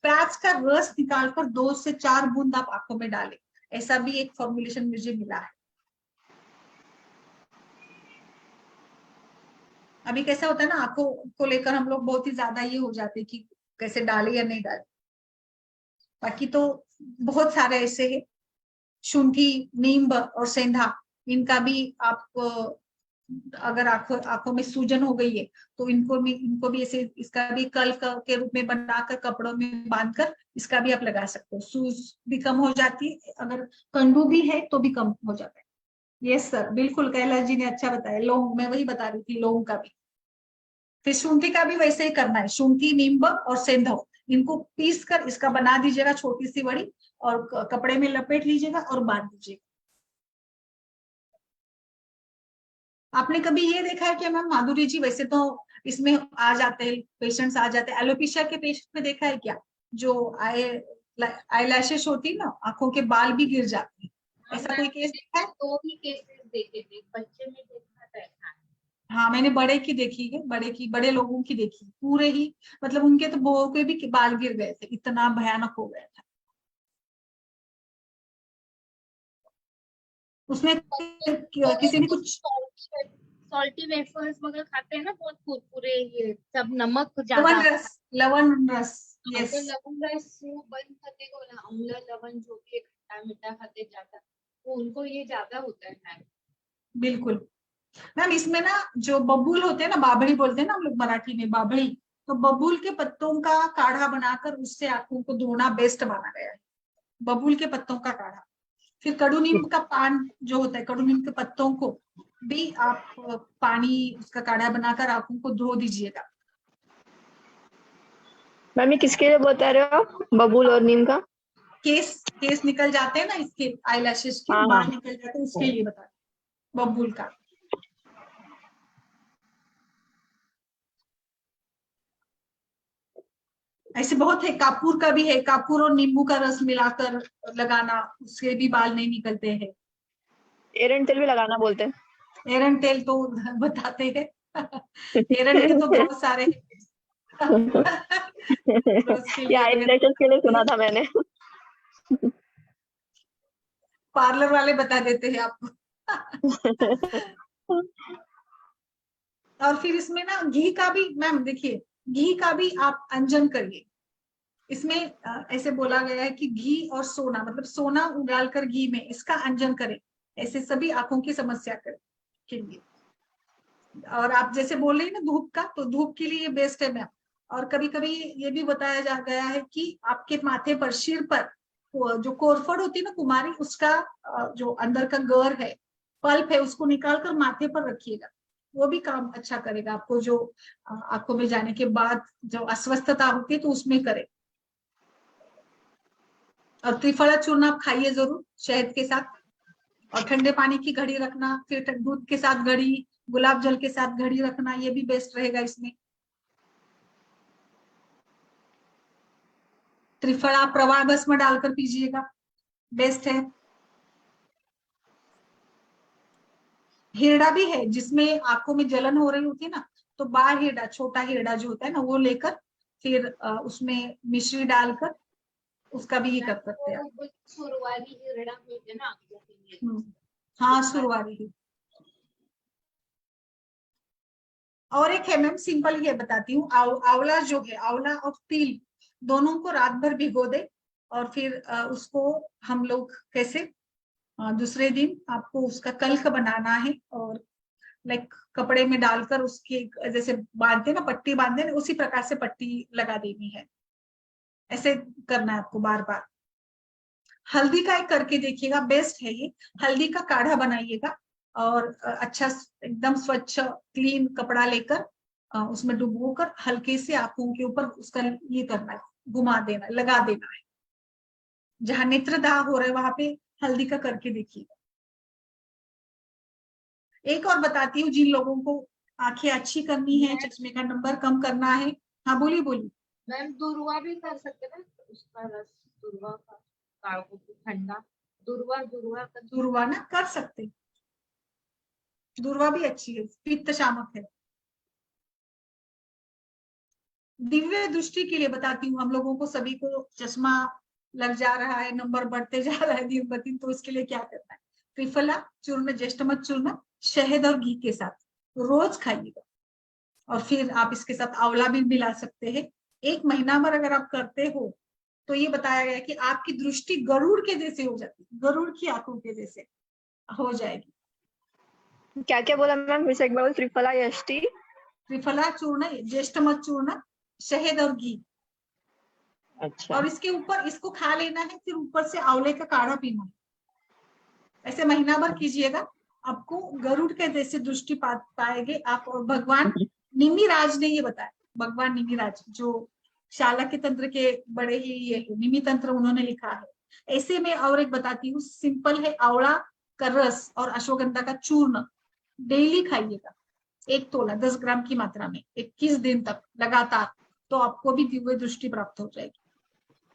प्याज का रस निकालकर 2 से 4 बूंद आप आंखों में डालें, ऐसा भी एक फॉर्मुलेशन मुझे मिला है। अभी कैसा होता है ना, आंखों को लेकर हम लोग बहुत ही ज्यादा ये हो जाते हैं कि कैसे डाले या नहीं डाले। बाकी तो बहुत सारे ऐसे है, शुंठी, नींब और सेंधा, इनका भी आप अगर आंखों आंखों में सूजन हो गई है तो इनको भी ऐसे, इसका भी कल के रूप में बनाकर कपड़ों में बांधकर इसका भी आप लगा सकते हो, सूज भी कम हो जाती है, अगर कंडू भी है तो भी कम हो जाता है। यस सर, बिल्कुल कैलाश जी ने अच्छा बताया, लौंग, मैं वही बता रही थी, लौंग का भी। फिर शुंठी का भी वैसे ही करना है, शुंठी, नींब और सेंधव, इनको पीस कर इसका बना दीजिएगा छोटी सी बड़ी, और कपड़े में लपेट लीजिएगा और बांध दीजिएगा। आपने कभी ये देखा है कि मैम माधुरी जी, वैसे तो इसमें आ जाते हैं पेशेंट्स, आ जाते हैं एलोपेशिया के पेशेंट में, देखा है क्या, जो आई लैशेस होती है ना, आंखों के बाल भी गिर जाते हैं, ऐसा कोई केस देखा है? दो ही केसेस देखे थे, बच्चे में देखा था ऐसा। हाँ, मैंने बड़े की देखी है, बड़े लोगों की देखी, पूरे ही मतलब उनके तो बहू के भी बाल गिर गए थे, इतना भयानक हो गया था उसमें। किसी ने कुछ सॉल्टी वेफर्स वगैरह खाते हैं ना, बहुत कुरकुरे, ये सब नमक लवण ज्यादा। रस, लवण रस, हाँ, यस तो लवंग रस वो बंद करने को ना, अम्ल लवण जो भी खट्टा मीठा खाते ज्यादा, तो उनको ये ज्यादा होता है मैम। बिल्कुल। मैम इसमें ना जो बबूल होते हैं ना, बाबड़ी बोलते हैं ना हम लोग मराठी में, बाबड़ी, तो बबूल के पत्तों का काढ़ा बनाकर उससे आंखों को धोना बेस्ट माना गया है, बबूल के पत्तों का काढ़ा। फिर कड़ू नीम का पान जो होता है, कड़ू नीम के पत्तों को भी आप पानी उसका काढ़ा बनाकर आंखों को धो दीजिएगा। मैम ये किसके लिए बता रहे हो आप, बबूल और नीम का? केस केस निकल जाते हैं ना इसके, आई लैशेस के हाँ हाँ। बाल निकल जाते हैं, उसके लिए बता रहे, बबूल का। ऐसे बहुत है, कापूर का भी है, कापूर और नींबू का रस मिलाकर लगाना, उससे भी बाल नहीं निकलते हैं। एरंड तेल भी लगाना बोलते हैं। एरंड तेल तो बताते हैं, एरंड के तो बहुत सारे तो उसके ये लिए आई वगैरह लैशेस के लिए सुना था मैंने। पार्लर वाले बता देते हैं आपको। और फिर इसमें ना घी का भी, मैम देखिए, घी का भी आप अंजन करिए। इसमें ऐसे बोला गया है कि घी और सोना, मतलब सोना उगालकर घी में इसका अंजन करें, ऐसे सभी आंखों की समस्या के लिए। और आप जैसे बोल रही है ना धूप का, तो धूप के लिए बेस्ट है मैम। और कभी कभी ये भी बताया जा गया है कि आपके माथे पर, सिर पर जो कोरफड होती है ना कुमारी, उसका जो अंदर का गर है, पल्प है, उसको निकाल कर माथे पर रखिएगा, वो भी काम अच्छा करेगा आपको, जो आंखों में जाने के बाद जो अस्वस्थता होती है तो उसमें करे। और त्रिफला चूर्ण आप खाइए जरूर शहद के साथ, और ठंडे पानी की घड़ी रखना, फिर दूध के साथ घड़ी, गुलाब जल के साथ घड़ी रखना, ये भी बेस्ट रहेगा इसमें। त्रिफला प्रवाह बस में डालकर पीजिएगा, बेस्ट है। हिरडा भी है, जिसमें आंखों में जलन हो रही होती है ना, तो बार हिरडा, छोटा हिरडा जो होता है ना, वो लेकर फिर उसमें मिश्री डालकर उसका भी ये कर सकते हैं आप। शुरुआती हिरड़ा होते ना आंखों के लिए। हाँ, शुरुआती ही। और एक है मैम, सिंपल ये बताती हूँ, आंवला जो है, आंवला और तिल दोनों को रात भर भिगो दे, और फिर उसको हम लोग कैसे दूसरे दिन आपको उसका कल्क बनाना है, और लाइक कपड़े में डालकर उसके जैसे बांधते ना, पट्टी बांधते ना, उसी प्रकार से पट्टी लगा देनी है, ऐसे करना है आपको बार बार। हल्दी का एक करके देखिएगा, बेस्ट है ये, हल्दी का काढ़ा बनाइएगा, और अच्छा एकदम स्वच्छ क्लीन कपड़ा लेकर उसमें डुबो कर हल्के से आंखों के ऊपर उसका ये करना है, घुमा देना, लगा देना है, जहां नेत्रदाह हो रहा है वहां पे हल्दी का करके देखिएगा। एक और बताती हूँ, जिन लोगों को आंखें अच्छी करनी है, चश्मे का नंबर कम करना है। हाँ बोलिए बोलिए। मैम दुर्वा भी कर सकते हैं ना, उसका रस, दुर्वा का काढ़ा ठंडा, दुर्वा दुर्वा का दूरवा ना कर सकते, दूरवा भी अच्छी है, पित्त शामक है। दिव्य दृष्टि के लिए बताती हूँ, हम लोगों को सभी को चश्मा लग जा रहा है, नंबर बढ़ते जा रहा है दिन ब दिन, तो उसके लिए क्या करना है, त्रिफला चूर्ण, ज्येष्ठमध चूर्ण, शहद और घी के साथ रोज खाइएगा, और फिर आप इसके साथ आंवला भी मिला सकते हैं। 1 महीना भर अगर आप करते हो तो ये बताया गया कि आपकी दृष्टि गरुड़ के जैसे हो जाती है, गरुड़ की आंखों के जैसे हो जाएगी। क्या क्या बोला मैम, फिर से एक बार बोलो। त्रिफला यष्टि, त्रिफला चूर्ण, ज्येष्ठमध चूर्ण, शहद और घी, अच्छा और इसके ऊपर इसको खा लेना है, फिर ऊपर से आंवले का काढ़ा पीना है। ऐसे महीना भर कीजिएगा, आपको गरुड़ के जैसे दृष्टि पाएंगे आप। और भगवान निमिराज ने ये बताया, भगवान निमिराज जो शालक्य तंत्र के बड़े ही ये निमि तंत्र उन्होंने लिखा है। ऐसे में और एक बताती हूँ, सिंपल है, आंवला का रस और अश्वगंधा का चूर्ण डेली खाइएगा, 1 तोला 10 ग्राम की मात्रा में 21 दिन तक लगातार, तो आपको भी दिव्य दृष्टि प्राप्त हो जाएगी।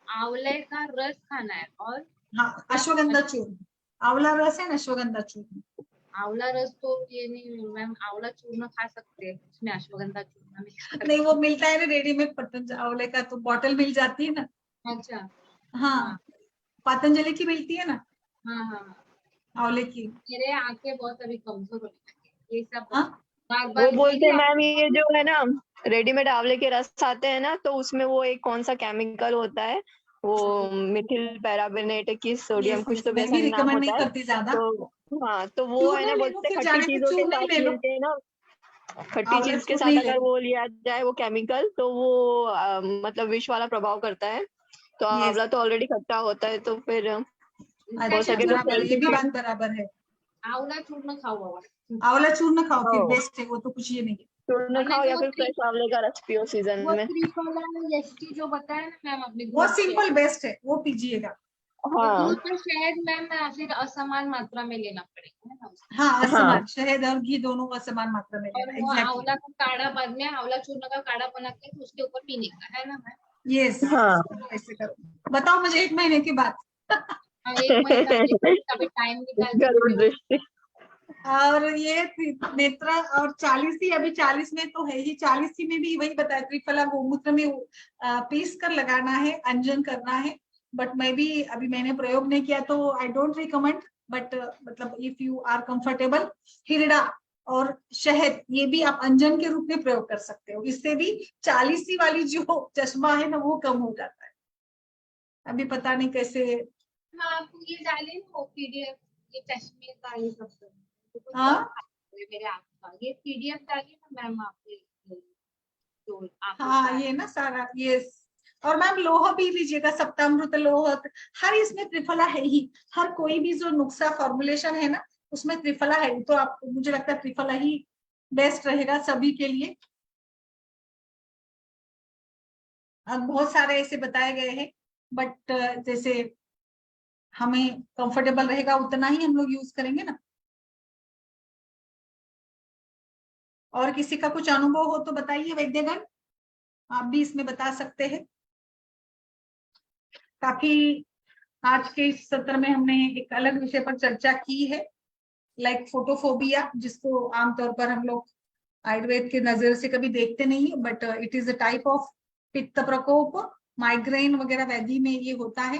आंवले का रस खाना है और हाँ, अश्वगंधा चूर्ण, आंवला रस है ना, अश्वगंधा चूर्ण। आंवला रस तो ये नहीं मैम, आंवला चूर्ण खा सकते हैं, उसमें अश्वगंधा चूर्ण मिक्स करके। नहीं, वो मिलता है ना रेडीमेड पतंजलि आंवले का, तो बॉटल मिल जाती है ना। अच्छा, हाँ, पतंजलि की मिलती है ना हाँ हाँ। आंवले की। मेरे आंखें बहुत अभी कमजोर होने लगी, ये सब हाँ, बार वो बार बोलते हैं मैम, ये जो है ना रेडीमेड आंवले के रस आते हैं ना, तो उसमें वो एक कौन सा केमिकल होता है, वो मिथिल पैराबेनेट की सोडियम यस कुछ यस, तो मैं वैसा भी नाम रिकमेंड नहीं होता है। करती ज्यादा। तो हाँ, तो वो है चूर्ण ना, ले लो, बोलते हैं फिर खट्टी जाने पे चीजों के चूर्ण ही साथ ले लो, मिलके ना, खट्टी आंवला चीज के चूर्ण साथ ही ले अगर लो। वो लिया जाए वो केमिकल, तो वो मतलब विष वाला प्रभाव करता है। तो यस, आंवला तो ऑलरेडी खट्टा होता है, तो फिर हो अच्छा, सके तो बराबर है, ये भी बात सेंसिटिव। बराबर है। आंवला चूर्ण खाओ बाबा। आंवला चूर्ण खाओ, फिर हाँ, बेस्ट है वो, तो कुछ ये नहीं है। चूर्ण और नहीं खाओ तो या फिर फ्रेश आंवले का रस पियो सीजन वो में। त्रिफला यष्टि जो बताया ना मैम अपने वो दूध से, सिंपल बेस्ट है, वो पीजिएगा। तो हाँ दूध में शहद मैम फिर असमान मात्रा में लेना पड़ेगा है ना उसको। हाँ, हाँ, असमान, शहद और घी दोनों असमान मात्रा में और लेना, वो एग्जैक्टली। आंवला का काढ़ा बाद में आंवला चूर्ण का काढ़ा बना के तो उसके ऊपर पीने का है ना मैम। यस, हाँ। ऐसे करो। बताओ मुझे 1 महीने के बाद। हाँ, 1 महीना देखो, कभी टाइम निकाल के गरुड़ वीडियो। दृष्टि। और ये नेत्रा और 40सी, अभी 40 में तो है ही, 40सी में भी वही बताया, त्रिफला गोमूत्र में पीस कर लगाना है, अंजन करना है। बट मैं भी अभी मैंने प्रयोग नहीं किया, तो आई डोंट रिकमेंड, बट मतलब इफ यू आर कंफर्टेबल, हिरडा और शहद ये भी आप अंजन के रूप में प्रयोग कर सकते हो। इससे भी 40सी वाली जो चश्मा है ना, वो कम हो जाता है। अभी पता नहीं कैसे। हाँ, आपको ये डाले ना वो पीडीएफ, ये चश्मे का ये सब तो कुछ हाँ बहुत खास है मेरे आँख का, ये पीडीएफ डालिए ना मैम आपके जो आंखों का हाँ, है। ये ना सारा ये। और मैम लोहा पी लीजिएगा, सप्तामृत लोह, हर इसमें त्रिफला है ही। हर कोई भी जो नुस्खा फॉर्मुलेशन है ना, उसमें त्रिफला है, तो आप, मुझे लगता है त्रिफला ही बेस्ट रहेगा सभी के लिए। अब बहुत सारे ऐसे बताए गए हैं, बट जैसे हमें कंफर्टेबल रहेगा उतना ही हम लोग यूज करेंगे ना। और किसी का कुछ अनुभव हो तो बताइए वैद्यगण, आप भी इसमें बता सकते हैं। काफी आज के इस सत्र में हमने एक अलग विषय पर चर्चा की है, लाइक फोटोफोबिया, जिसको आमतौर पर हम लोग आयुर्वेद के नजर से कभी देखते नहीं है, but it is a type of पित्त प्रकोप, माइग्रेन वगैरह व्याधि में ये होता है।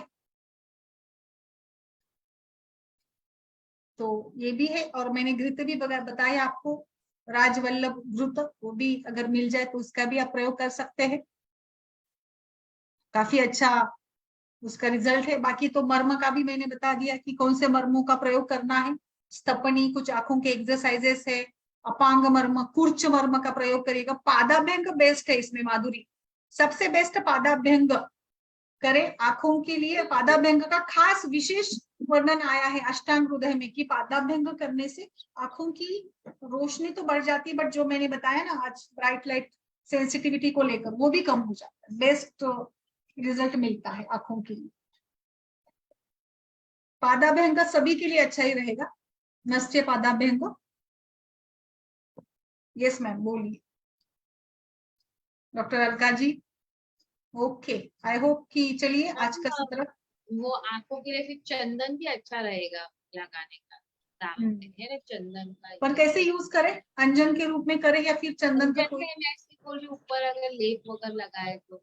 तो ये भी है, और मैंने घृत भी बताया आपको, राजवल्लभ घृत, वो भी अगर मिल जाए तो उसका भी आप प्रयोग कर सकते हैं, काफी अच्छा उसका रिजल्ट है। बाकी तो मर्म का भी मैंने बता दिया कि कौन से मर्मों का प्रयोग करना है। स्तपनी, कुछ आंखों के एक्सरसाइजेस है, अपांग मर्म, कुर्च मर्म का प्रयोग करिएगा। पादाभ्यंग बेस्ट है इसमें, माधुरी सबसे बेस्ट पादाभ्यंग करें आंखों के लिए। पादाभ्यंग का खास विशेष वर्णन आया है अष्टांग हृदय में कि पादाभ्यंग करने से आंखों की रोशनी तो बढ़ जाती है, बट जो मैंने बताया ना आज ब्राइट लाइट सेंसिटिविटी को लेकर, वो भी कम हो जाता है। बेस्ट रिजल्ट मिलता है आंखों के लिए। पादाभ्यंग सभी के लिए अच्छा ही रहेगा, नस्त्य पादाभ्यंग। यस मैम, बोलिए doctor Alka ji. Okay, I hope कि, चलिए आज का सत्र। वो आंखों के लिए फिर चंदन भी अच्छा रहेगा लगाने का, दाम है ना चंदन का। पर कैसे यूज करें, अंजन के रूप में करें या फिर चंदन का कोई? मैं ऐसे बोल रही हूँ, ऊपर अगर लेप वगैरह लगाए तो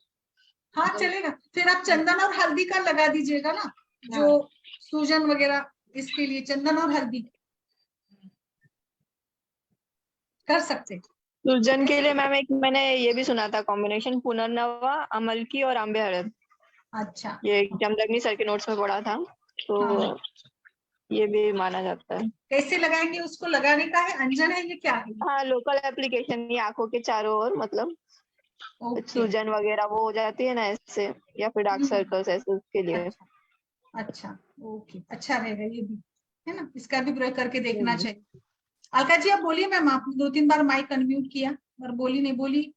हाँ अगर चलेगा, फिर आप चंदन और हल्दी का लगा दीजिएगा ना, जो हाँ, सूजन वगैरह, इसके लिए चंदन और हल्दी कर सकते हैं। सूजन के लिए मैम एक मैंने ये भी सुना था कॉम्बिनेशन पुनर्नवा, अमलकी और आंबे हळद। अच्छा। ये जमदग्नि सर के नोट्स में पढ़ा था, तो हाँ। ये भी माना जाता है। कैसे लगाएंगे उसको? लगाने का है, अंजन है, ये क्या है? हाँ, लोकल एप्लीकेशन, ये आंखों के चारों ओर, मतलब ओके। सूजन वगैरह वो हो जाती है ना ऐसे, या फिर डार्क सर्कल्स ऐसे, उसके लिए। अच्छा अच्छा। ओके, अच्छा रहेगा ये भी, है ना, इसका भी प्रयोग करके देखना चाहिए। अलका जी आप बोलिए मैम, आपने 2-3 बार माइक अनम्यूट किया और बोली नहीं, बोली।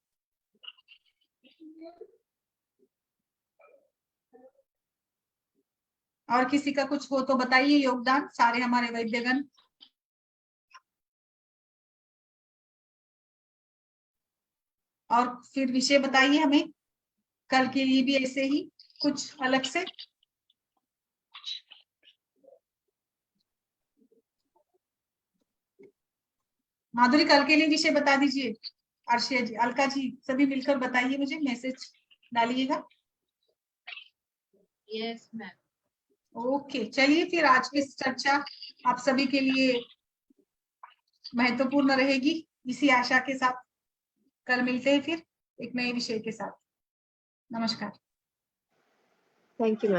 और किसी का कुछ हो तो बताइए योगदान, सारे हमारे वैद्यगण। और फिर विषय बताइए हमें कल के लिए भी ऐसे ही कुछ अलग से। माधुरी कल के लिए विषय बता दीजिए। अर्शिया जी, अलका जी, सभी मिलकर बताइए, मुझे मैसेज डालिएगा। Yes ma'am. ओके, चलिए फिर आज की चर्चा आप सभी के लिए महत्वपूर्ण रहेगी, इसी आशा के साथ कल मिलते हैं फिर एक नए विषय के साथ। नमस्कार। Thank you ma'am.